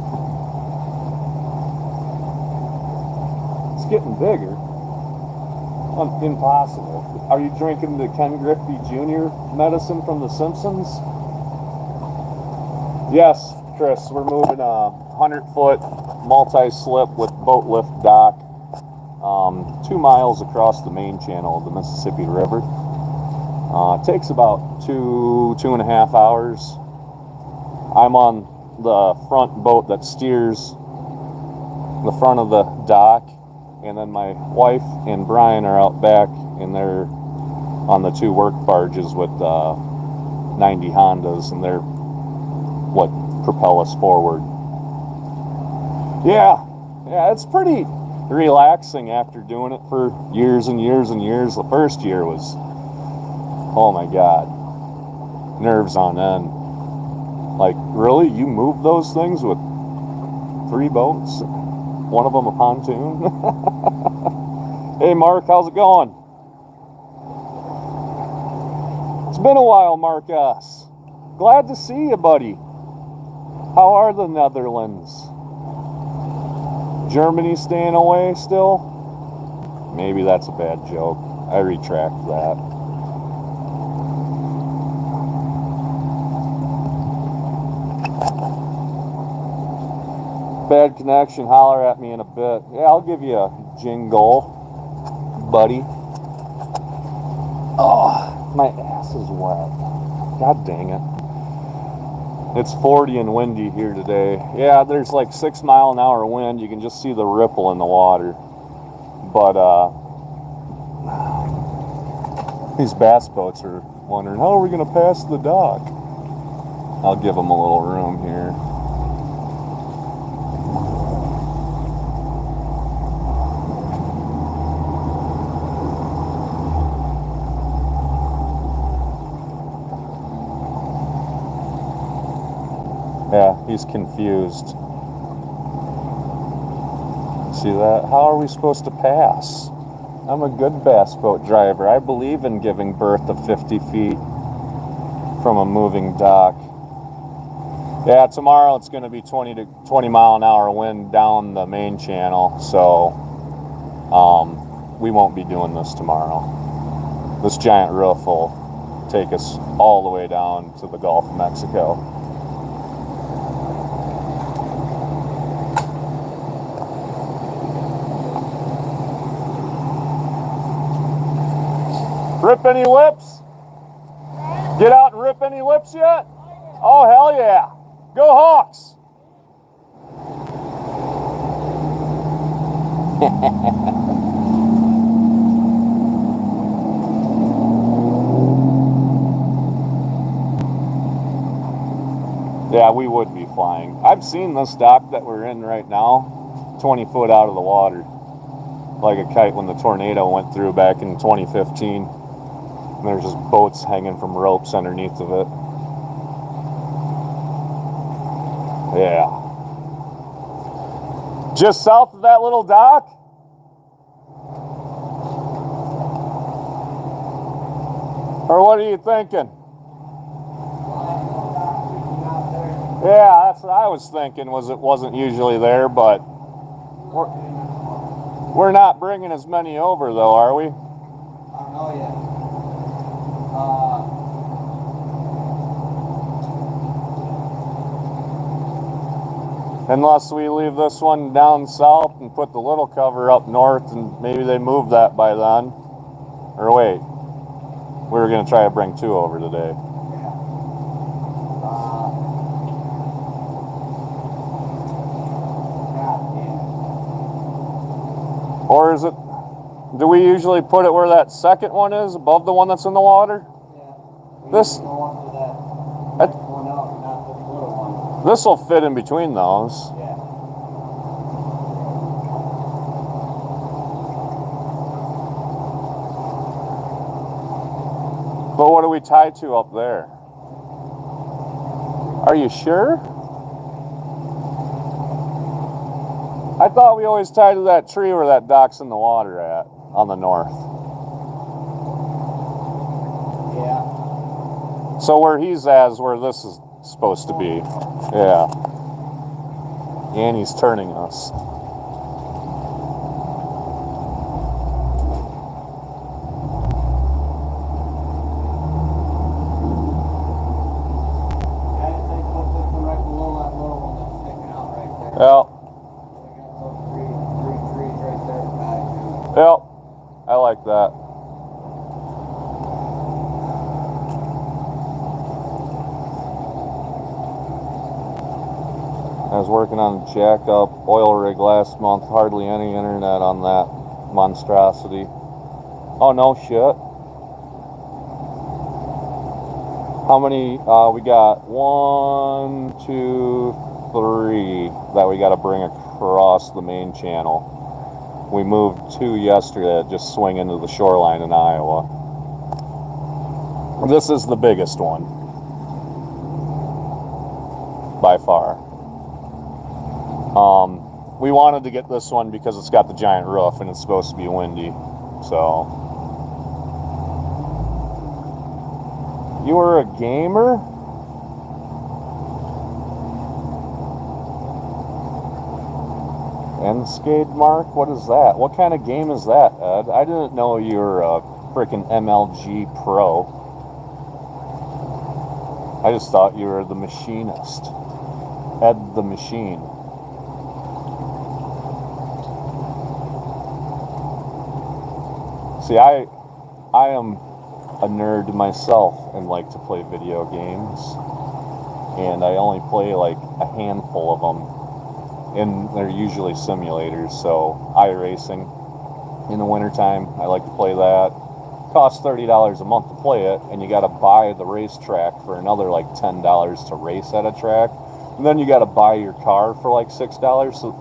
It's getting bigger. Impossible. Are you drinking the Ken Griffey Jr. medicine from The Simpsons? Yes, Chris, we're moving a 100-foot multi-slip with boat lift dock 2 miles across the main channel of the Mississippi River. It takes about 2.5 hours. I'm on the front boat that steers the front of the dock, and then my wife and Brian are out back, and they're on the 2 work barges with 90 Hondas, and they're what propel us forward. Yeah, it's pretty relaxing after doing it for years and years and years. The first year was, oh my God, nerves on end. Like, really? You move those things with 3 boats? One of them a pontoon? Hey Mark, how's it going? It's been a while, Marcus. Glad to see you, buddy. How are the Netherlands? Germany staying away still? Maybe that's a bad joke. I retract that. Bad connection, holler at me in a bit. Yeah, I'll give you a jingle, buddy. Oh, my ass is wet. God dang it. It's 40 and windy here today. Yeah, there's like 6 mile an hour wind. You can just see the ripple in the water. But these bass boats are wondering, how are we going to pass the dock? I'll give them a little room here. Yeah, he's confused. See that? How are we supposed to pass? I'm a good bass boat driver. I believe in giving berth of 50 feet from a moving dock. Yeah, tomorrow it's going to be 20 mile an hour wind down the main channel, so we won't be doing this tomorrow. This giant roof will take us all the way down to the Gulf of Mexico. Rip any lips? Get out and rip any lips yet? Oh, hell yeah. Go Hawks. Yeah, we would be flying. I've seen this dock that we're in right now, 20 foot out of the water, like a kite when the tornado went through back in 2015. And there's just boats hanging from ropes underneath of it. Yeah. Just south of that little dock? Or what are you thinking? Yeah, that's what I was thinking, was it wasn't usually there, but we're not bringing as many over though, are we? I don't know yet. Unless we leave this one down south and put the little cover up north, and maybe they move that by then. Or wait, we were going to try to bring 2 over today. Or is it, do we usually put it where that second one is, above the one that's in the water? Yeah. This will fit in between those. Yeah. But what do we tie to up there? Are you sure? I thought we always tied to that tree where that dock's in the water at, on the north. Yeah. So where he's at is where this is supposed to be. Yeah. And he's turning us. Yep. Yep. I like that. I was working on a jack-up oil rig last month. Hardly any internet on that monstrosity. Oh, no shit. How many? We got 1, 2, 3 that we got to bring across the main channel. We moved 2 yesterday that just swing into the shoreline in Iowa. This is the biggest one by far. We wanted to get this one because it's got the giant roof and it's supposed to be windy. So, you were a gamer? Enskade Mark? What is that? What kind of game is that, Ed? I didn't know you were a freaking MLG pro. I just thought you were the machinist. Ed the Machine. See, I am a nerd myself and like to play video games. And I only play like a handful of them. And they're usually simulators, so iRacing in the wintertime, I like to play that. Costs $30 a month to play it, and you got to buy the racetrack for another like $10 to race at a track. And then you got to buy your car for like $6. So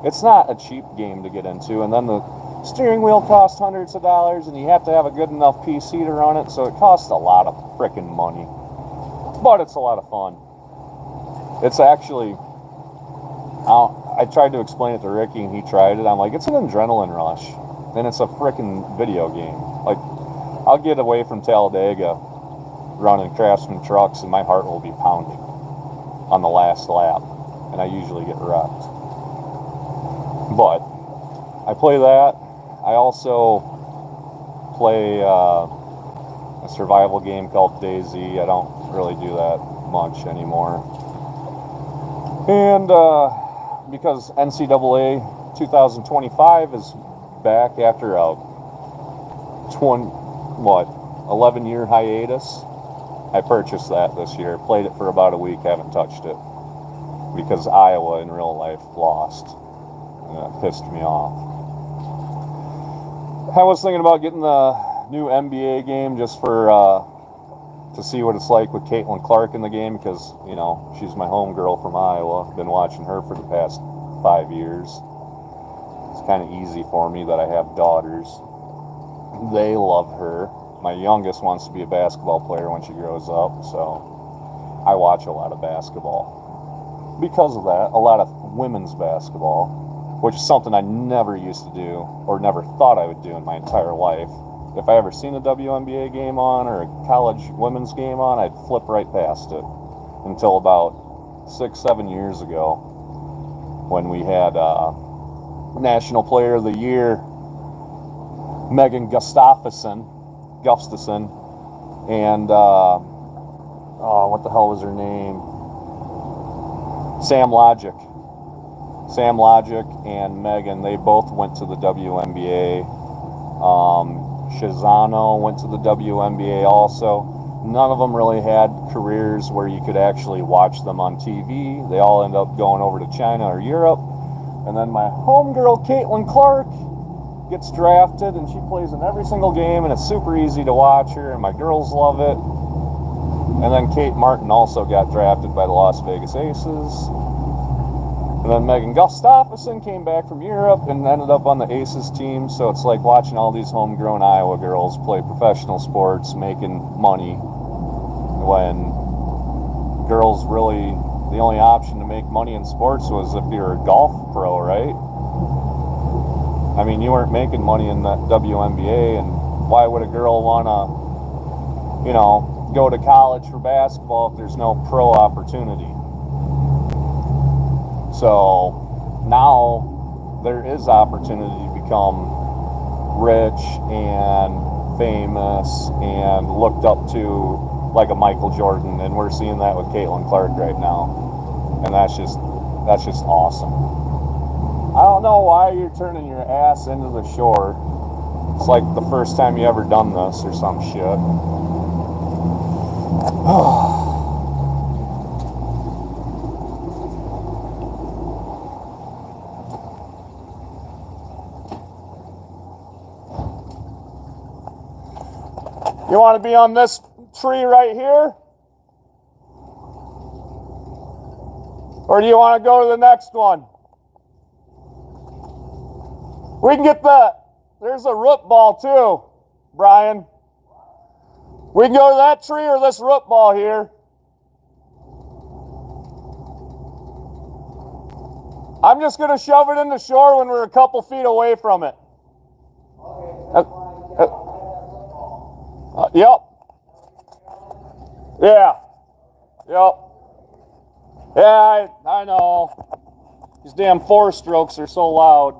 it's not a cheap game to get into. And then the steering wheel costs hundreds of dollars, and you have to have a good enough PC to run it, so it costs a lot of frickin' money. But it's a lot of fun. It's actually... I tried to explain it to Ricky and he tried it. I'm like, it's an adrenaline rush. And it's a freaking video game. Like, I'll get away from Talladega running Craftsman trucks and my heart will be pounding on the last lap. And I usually get wrecked. But I play that. I also play a survival game called DayZ. I don't really do that much anymore. And, because NCAA 2025 is back after a 11-year hiatus. I purchased that this year, played it for about a week, haven't touched it because Iowa in real life lost, and that pissed me off. I was thinking about getting the new NBA game just for to see what it's like with Caitlin Clark in the game because, you know, she's my homegirl from Iowa. Been watching her for the past 5 years. It's kind of easy for me that I have daughters. They love her. My youngest wants to be a basketball player when she grows up, so I watch a lot of basketball. Because of that, a lot of women's basketball, which is something I never used to do or never thought I would do in my entire life. If I ever seen a WNBA game on or a college women's game on, I'd flip right past it until about 6-7 years ago when we had National Player of the Year Megan Gustafsson, and what the hell was her name? Sam Logic and Megan, they both went to the WNBA. Shazano went to the WNBA also. None of them really had careers where you could actually watch them on TV. They all end up going over to China or Europe. And then my homegirl, Caitlin Clark, gets drafted, and she plays in every single game, and it's super easy to watch her, and my girls love it. And then Kate Martin also got drafted by the Las Vegas Aces. And then Megan Gustafsson came back from Europe and ended up on the Aces team. So it's like watching all these homegrown Iowa girls play professional sports, making money, when girls really, the only option to make money in sports was if you're a golf pro, right? I mean, you weren't making money in the WNBA, and why would a girl want to, you know, go to college for basketball if there's no pro opportunity? So now there is opportunity to become rich and famous and looked up to like a Michael Jordan, and we're seeing that with Caitlin Clark right now, and that's just awesome. I don't know why you're turning your ass into the shore. It's like the first time you ever done this or some shit. You want to be on this tree right here? Or do you want to go to the next one? We can get there's a root ball too, Brian. We can go to that tree or this root ball here. I'm just going to shove it in the shore when we're a couple feet away from it. Yep. Yeah. Yep. Yeah, I know. These damn 4-strokes are so loud.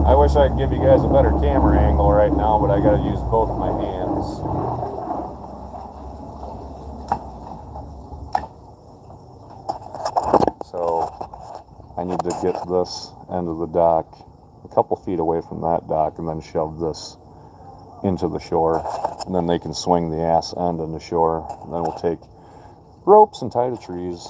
I wish I could give you guys a better camera angle right now, but I got to use both my hands. So I need to get this end of the dock a couple feet away from that dock and then shove this into the shore, and then they can swing the ass end in the shore, and then we'll take ropes and tie to trees.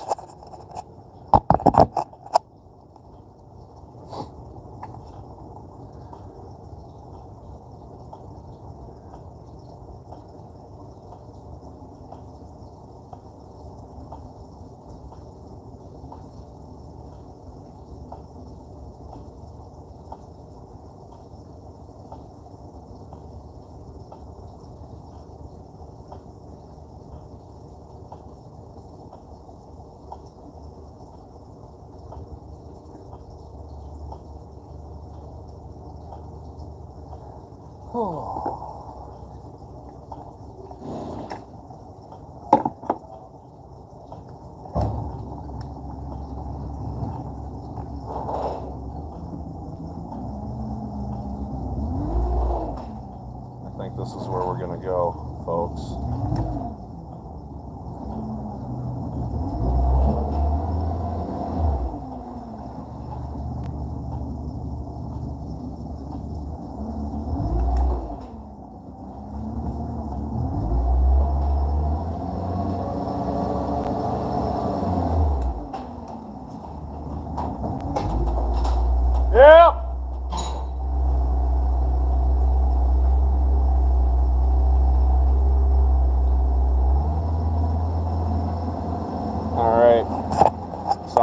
I think this is where we're going to go, folks.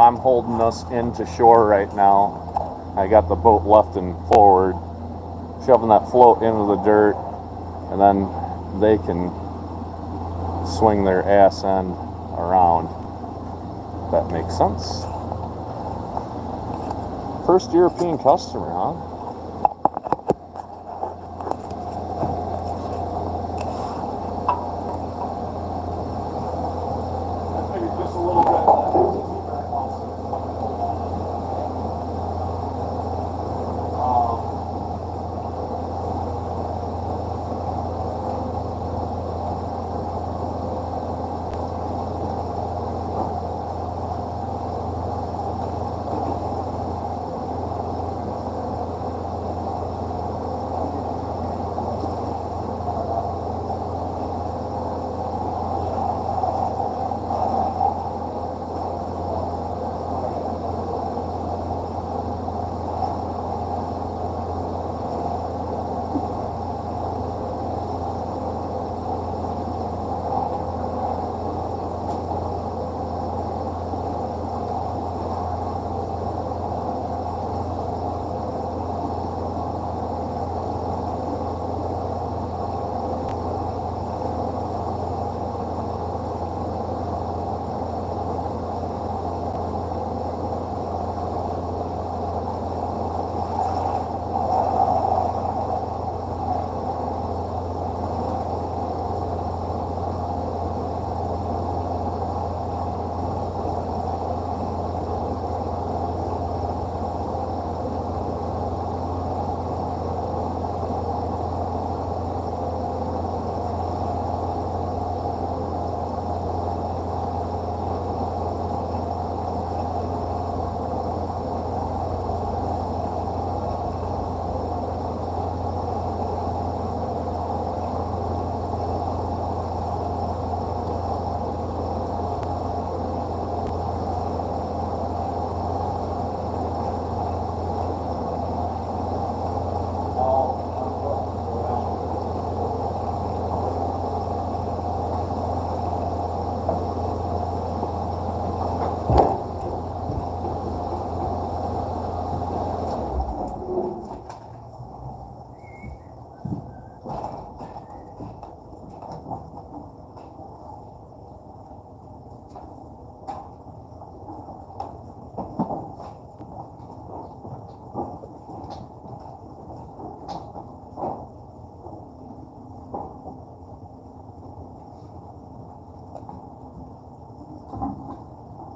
I'm holding us into shore right now. I got the boat left and forward, shoving that float into the dirt, and then they can swing their ass end around. That makes sense. First European customer, huh? I figured just a little bit.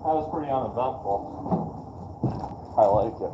That was pretty uneventful. I like it.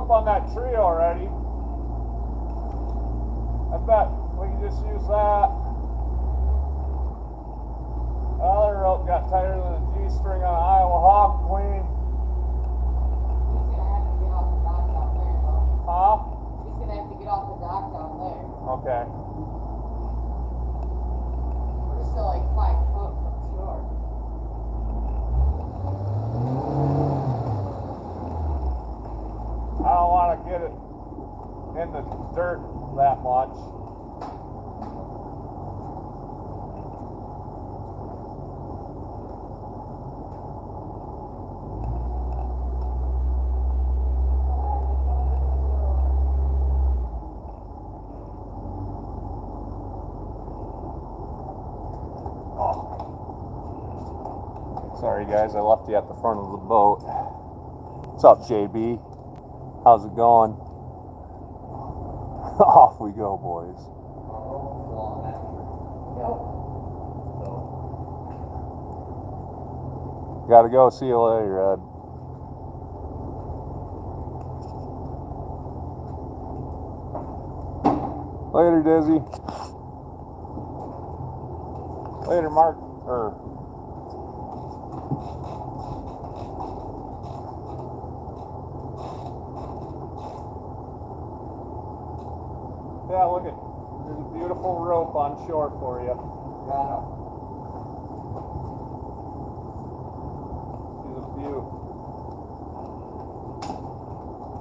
On that tree already. I bet we can just use that. Other rope got tighter than a G-string on an Iowa Hawk Queen. He's gonna have to get off the dock down there, though. Huh? He's gonna have to get off the dock down there. Okay. We're still like 5 foot from shore. I don't want to get it in the dirt that much. Sorry guys, I left you at the front of the boat. What's up, JB? How's it going? Off we go, boys. Gotta go. See you later, Ed. Later, Dizzy. Later, Mark. Yeah, look at, there's a beautiful rope on shore for you. Yeah, I know. She's a beaut.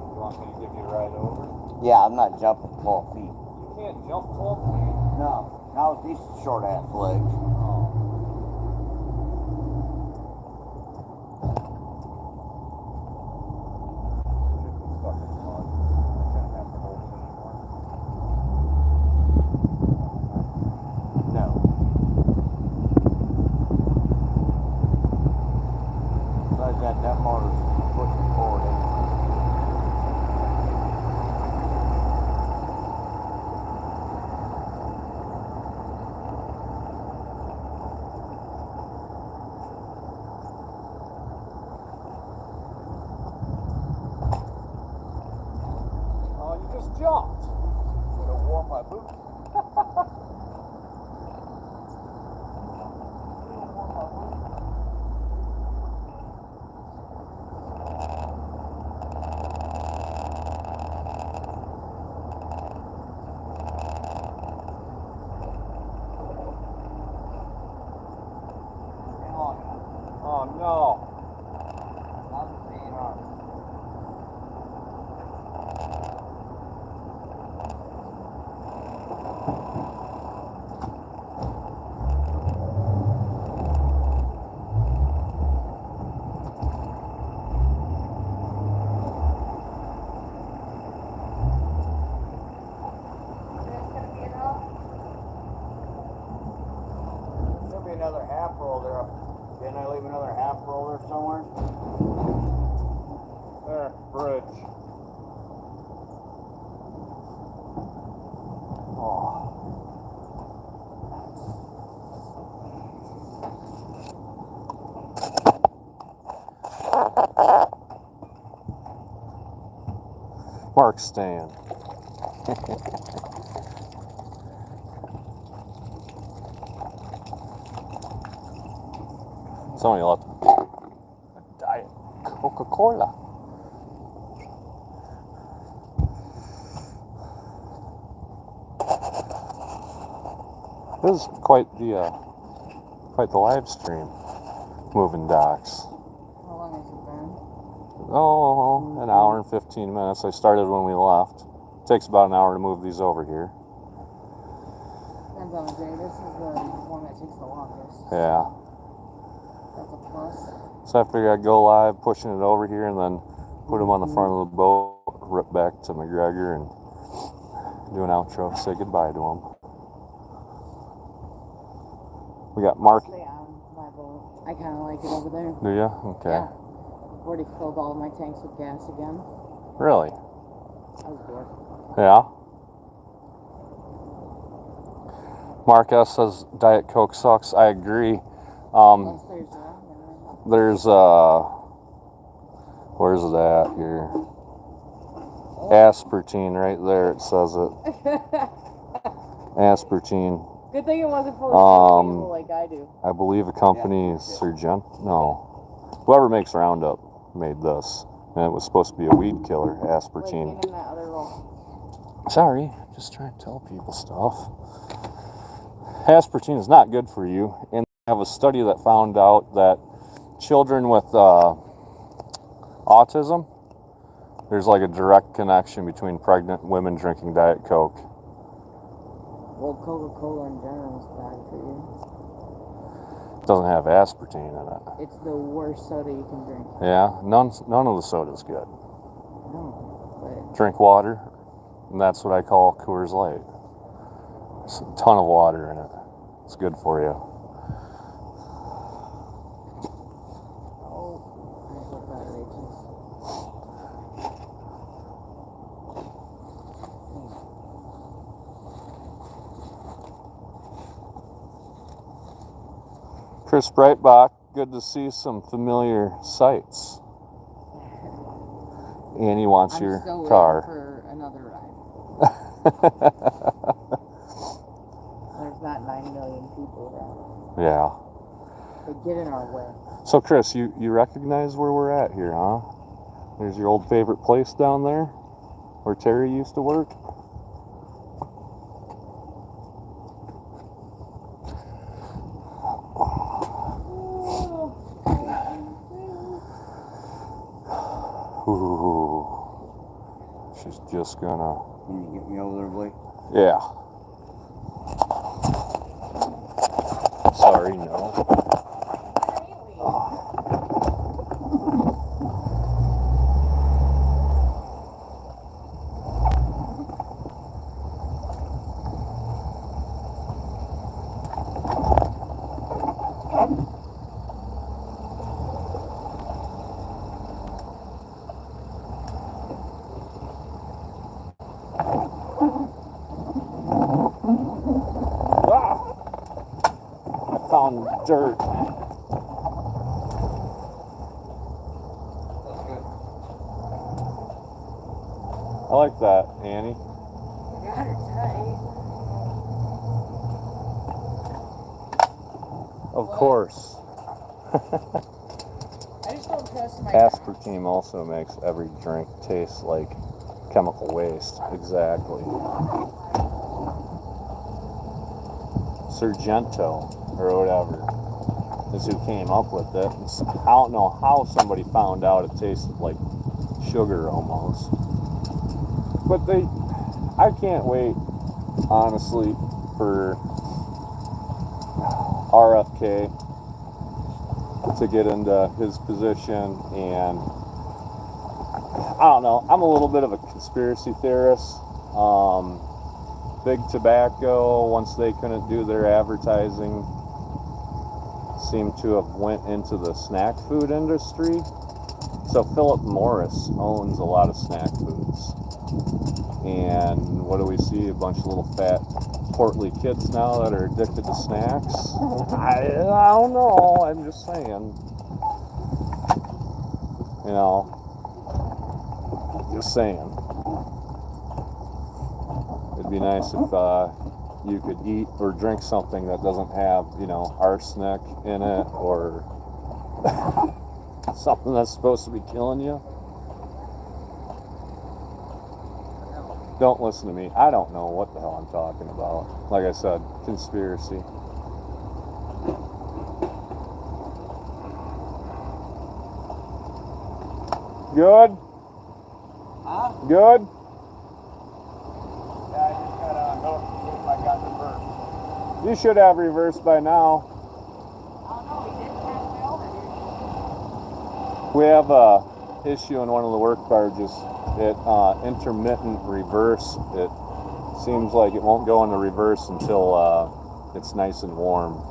You want me to give you a ride over? Yeah, I'm not jumping 12 feet. You can't jump 12 feet? No, not with these short ass legs. Oh. Fucking fun. I shouldn't have to hold it anymore. No. Besides that motor's pushing forward anyway. Oh, you just jumped. Should have worn my boots. Oh no. There'll be another half roll there. Didn't I leave another half roll there somewhere? There, bridge. Oh. Mark stand. Somebody left a Diet Coca-Cola. This is quite the live stream. Moving docks. How long has it been? Oh, an hour and 15 minutes. I started when we left. Takes about an hour to move these over here. Depends on the day. This is the one that takes the longest. Yeah. That's a plus. So I figured I'd go live, pushing it over here, and then put them on the front of the boat, rip back to McGregor, and do an outro, say goodbye to them. We got Mark. Stay on my boat. I kind of like it over there. Do you? Okay. Yeah. I've already filled all of my tanks with gas again. Really? I was bored. Yeah. Mark S says Diet Coke sucks. I agree. Unless there's Where's it at here? Aspartame right there. It says it. Aspartame. Good thing it wasn't full of people like I do. I believe a company, whoever makes Roundup made this. And it was supposed to be a weed killer, aspartame. Like in that other roll. Sorry, just trying to tell people stuff. Aspartame is not good for you. And they have a study that found out that children with autism, there's like a direct connection between pregnant women drinking Diet Coke. Well, Coca-Cola in general is bad for you. It doesn't have aspartame in it. It's the worst soda you can drink. Yeah, none of the soda's good. No, Drink water, and that's what I call Coors Light. There's a ton of water in it. It's good for you. oh, I hope that reaches. Chris Breitbach, good to see some familiar sights. Annie wants your still car. waiting for another ride. There's not 9 million people around. Yeah. They get in our way. So Chris, you recognize where we're at here, huh? There's your old favorite place down there where Terry used to work. Ooh. She's just gonna... Can you get me over there, Blake? Yeah. Sorry, no. Found dirt. That's good. I like that, Annie. Got her tight. Of course. I just don't trust my Aspartame also makes every drink taste like chemical waste. Exactly. Sargento, or whatever, is who came up with it. I don't know how somebody found out it tasted like sugar almost. But I can't wait, honestly, for RFK to get into his position. And I don't know, I'm a little bit of a conspiracy theorist. Big Tobacco, once they couldn't do their advertising, seemed to have went into the snack food industry. So Philip Morris owns a lot of snack foods. And what do we see? A bunch of little fat, portly kids now that are addicted to snacks? I don't know, I'm just saying. You know, just saying. It'd be nice if you could eat or drink something that doesn't have, you know, arsenic in it or something that's supposed to be killing you. Don't listen to me. I don't know what the hell I'm talking about. Like I said, conspiracy. Good? Huh? Good? Yeah, I just got a notification I got reversed. You should have reverse by now. Oh no, we didn't pass me over here. We have a issue in one of the work barges. It intermittent reverse. It seems like it won't go into reverse until it's nice and warm.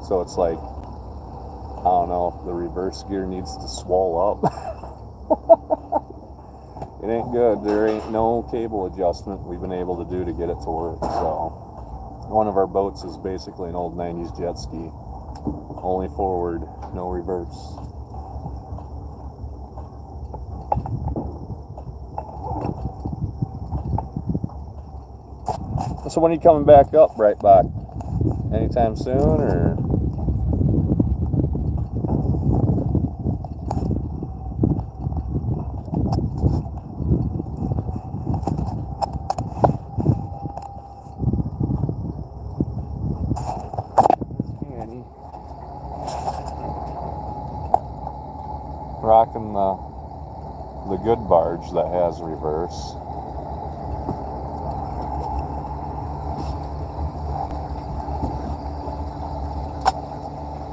So it's like, I don't know, the reverse gear needs to swell up. It ain't good. There ain't no cable adjustment we've been able to do to get it to work. So one of our boats is basically an old 90s jet ski. Only forward, no reverse. So when are you coming back up, Breitbach? anytime soon, or? Rocking the good barge that has reverse.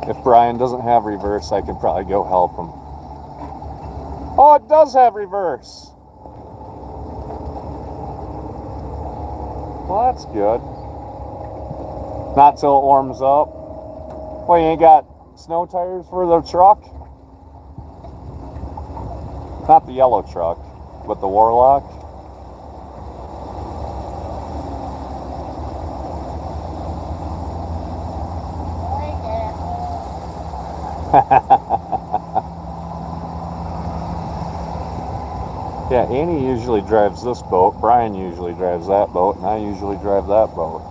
If Brian doesn't have reverse, I could probably go help him. Oh, it does have reverse. Well, that's good. Not till it warms up. Well, you ain't got snow tires for the truck? Not the yellow truck, but the Warlock. Yeah, Annie usually drives this boat, Brian usually drives that boat, and I usually drive that boat.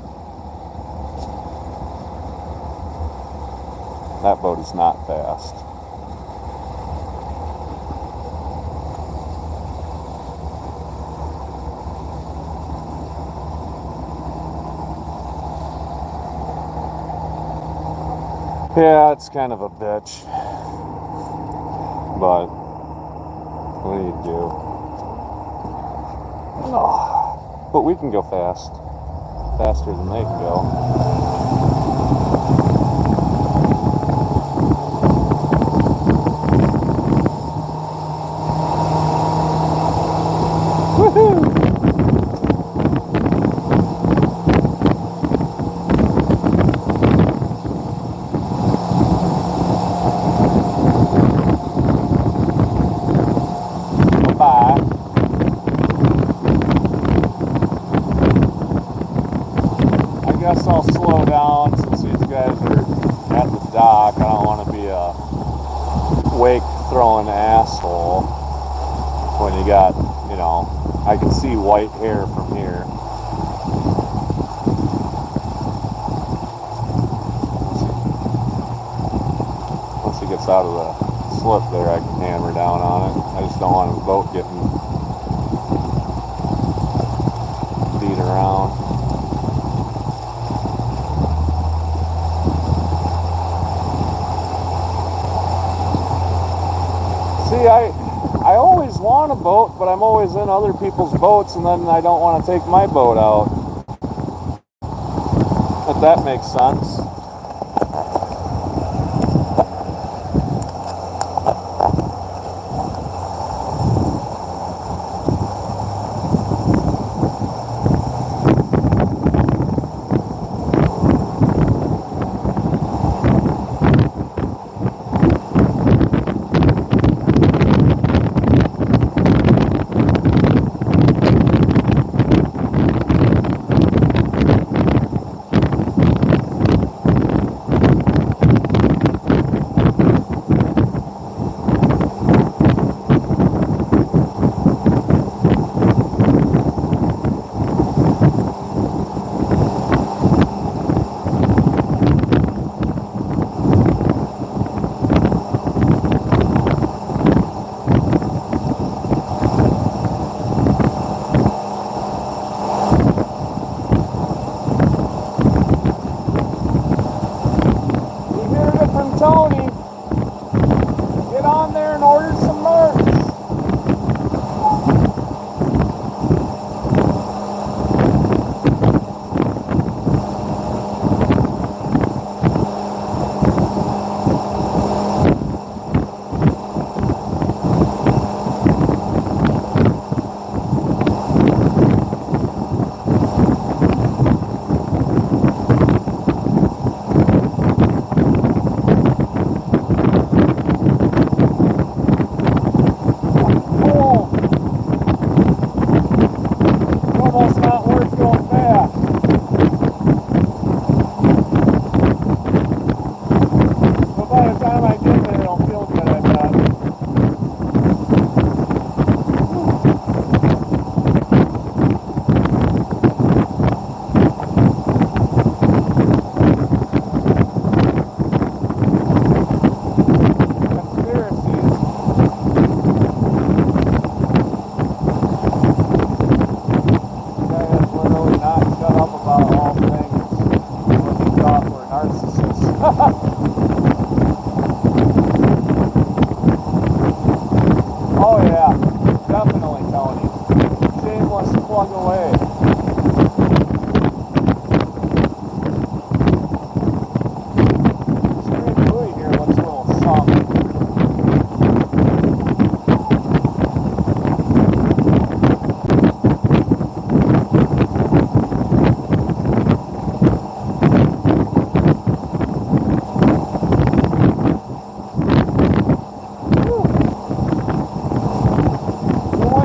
That boat is not fast. Yeah, it's kind of a bitch. But what do you do? Oh, but we can go fast. Faster than they can go. Woohoo! I guess I'll slow down since these guys are at the dock. I don't want to be a wake throwing asshole when you got, you know, I can see white hair from here. Once he gets out of the slip there, I can hammer down on it. I just don't want his boat getting beat around. See, I always want a boat, but I'm always in other people's boats, and then I don't want to take my boat out. If that makes sense. Tony, get on there and order some merch. plug away. Steering buoy here looks a little soft.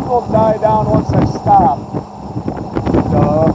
Will die down once I stop. Duh.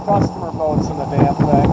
Customer boats in the damn thing.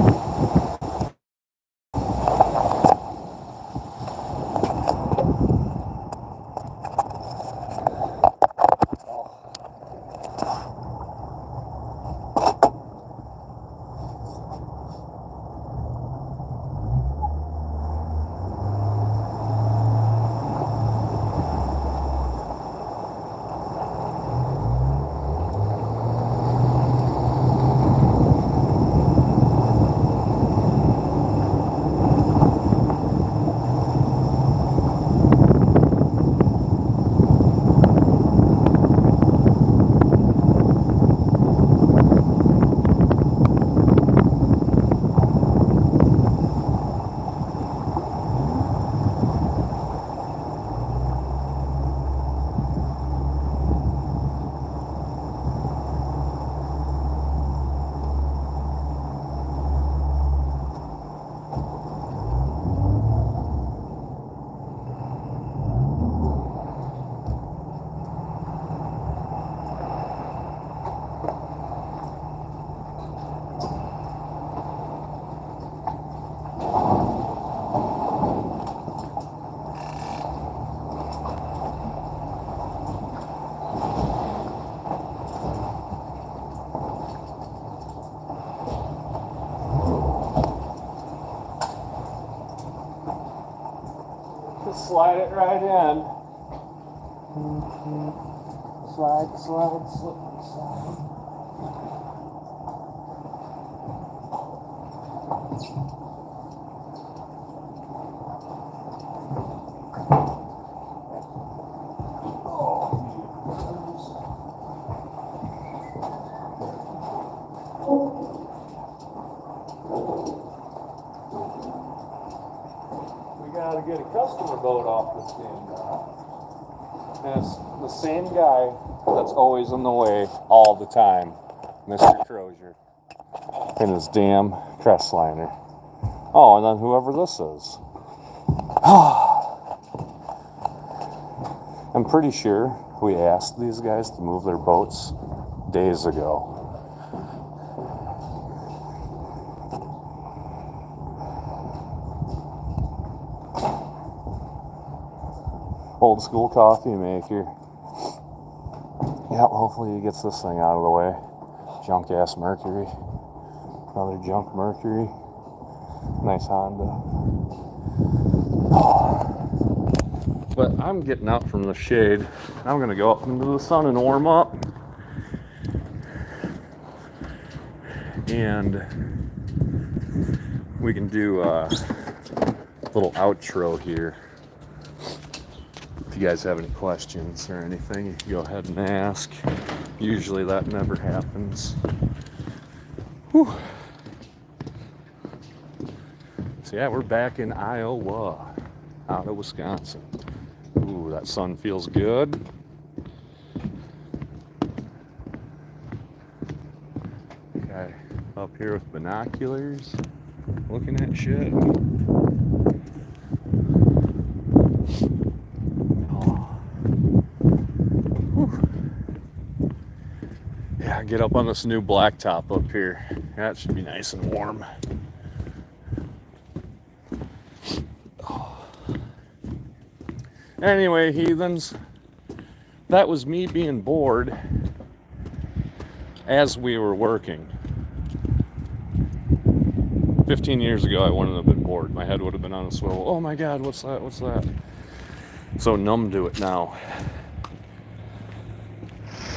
Just slide it right in. Slide, slide, slide, slide. Got to get a customer boat off this damn dock. And it's the same guy that's always in the way all the time, Mr. Crozier, and his damn Crestliner. Oh, and then whoever this is. I'm pretty sure we asked these guys to move their boats days ago. Old school coffee maker. Yep, hopefully he gets this thing out of the way. Junk ass Mercury. Another junk Mercury. Nice Honda. But I'm getting out from the shade. I'm gonna go up into the sun and warm up. And we can do a little outro here. If you guys have any questions or anything, you can go ahead and ask. Usually that never happens. Whew. So yeah, we're back in Iowa, out of Wisconsin. Ooh, that sun feels good. Okay, up here with binoculars, looking at shit. Yeah, get up on this new blacktop up here. That should be nice and warm. Anyway, heathens, that was me being bored as we were working. 15 years ago, I wouldn't have been bored. My head would have been on a swivel. Oh my God, what's that? What's that? So numb to it now.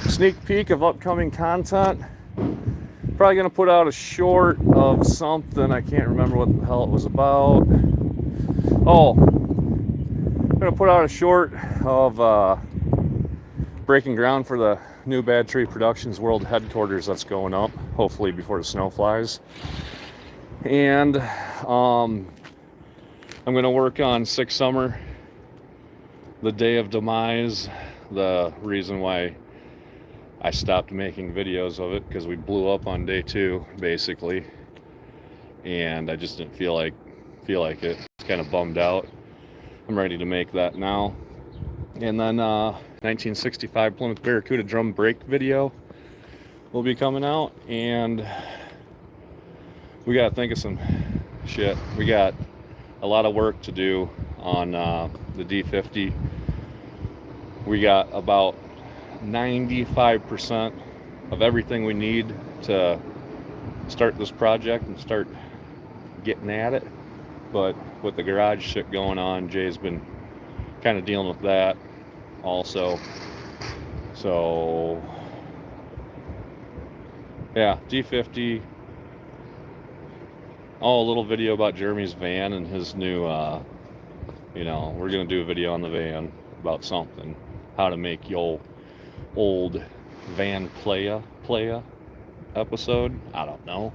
Sneak peek of upcoming content. Probably gonna put out a short of something. I can't remember what the hell it was about. Oh, I'm gonna put out a short of breaking ground for the new Bad Tree Productions World Headquarters that's going up, hopefully before the snow flies. And I'm gonna work on Sick Summer, the Day of Demise, the reason why I stopped making videos of it, because we blew up on day 2 basically, and I just didn't feel like it. It's kind of bummed out. I'm ready to make that now. And then 1965 Plymouth Barracuda drum brake video will be coming out, and we got to think of some shit. We got a lot of work to do on the D50. We got about 95% of everything we need to start this project and start getting at it. But with the garage shit going on, Jay's been kind of dealing with that also. So yeah, D50. Oh, a little video about Jeremy's van and his new we're gonna do a video on the van about something, how to make your old van playa episode. I don't know.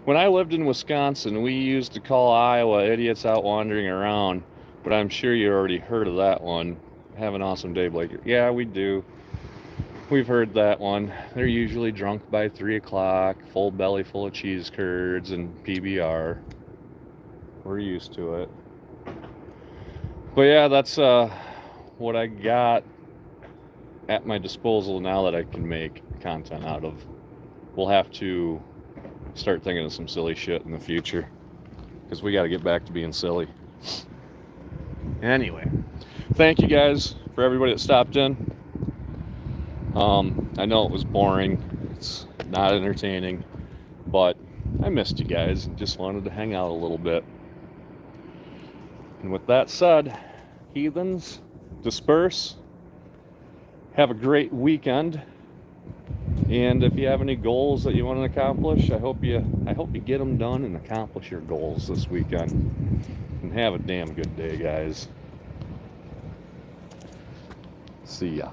When I lived in Wisconsin, we used to call Iowa idiots out wandering around, but I'm sure you already heard of that one. Have an awesome day, Blake. Yeah, we do. We've heard that one. They're usually drunk by 3 o'clock, full belly full of cheese curds and PBR. We're used to it. But yeah, that's what I got at my disposal now that I can make content out of. We'll have to start thinking of some silly shit in the future, because we got to get back to being silly. Anyway, thank you guys for everybody that stopped in. I know it was boring, it's not entertaining, but I missed you guys and just wanted to hang out a little bit. And with that said, heathens, disperse. Have a great weekend. And if you have any goals that you want to accomplish, I hope you get them done and accomplish your goals this weekend. And have a damn good day, guys. See ya.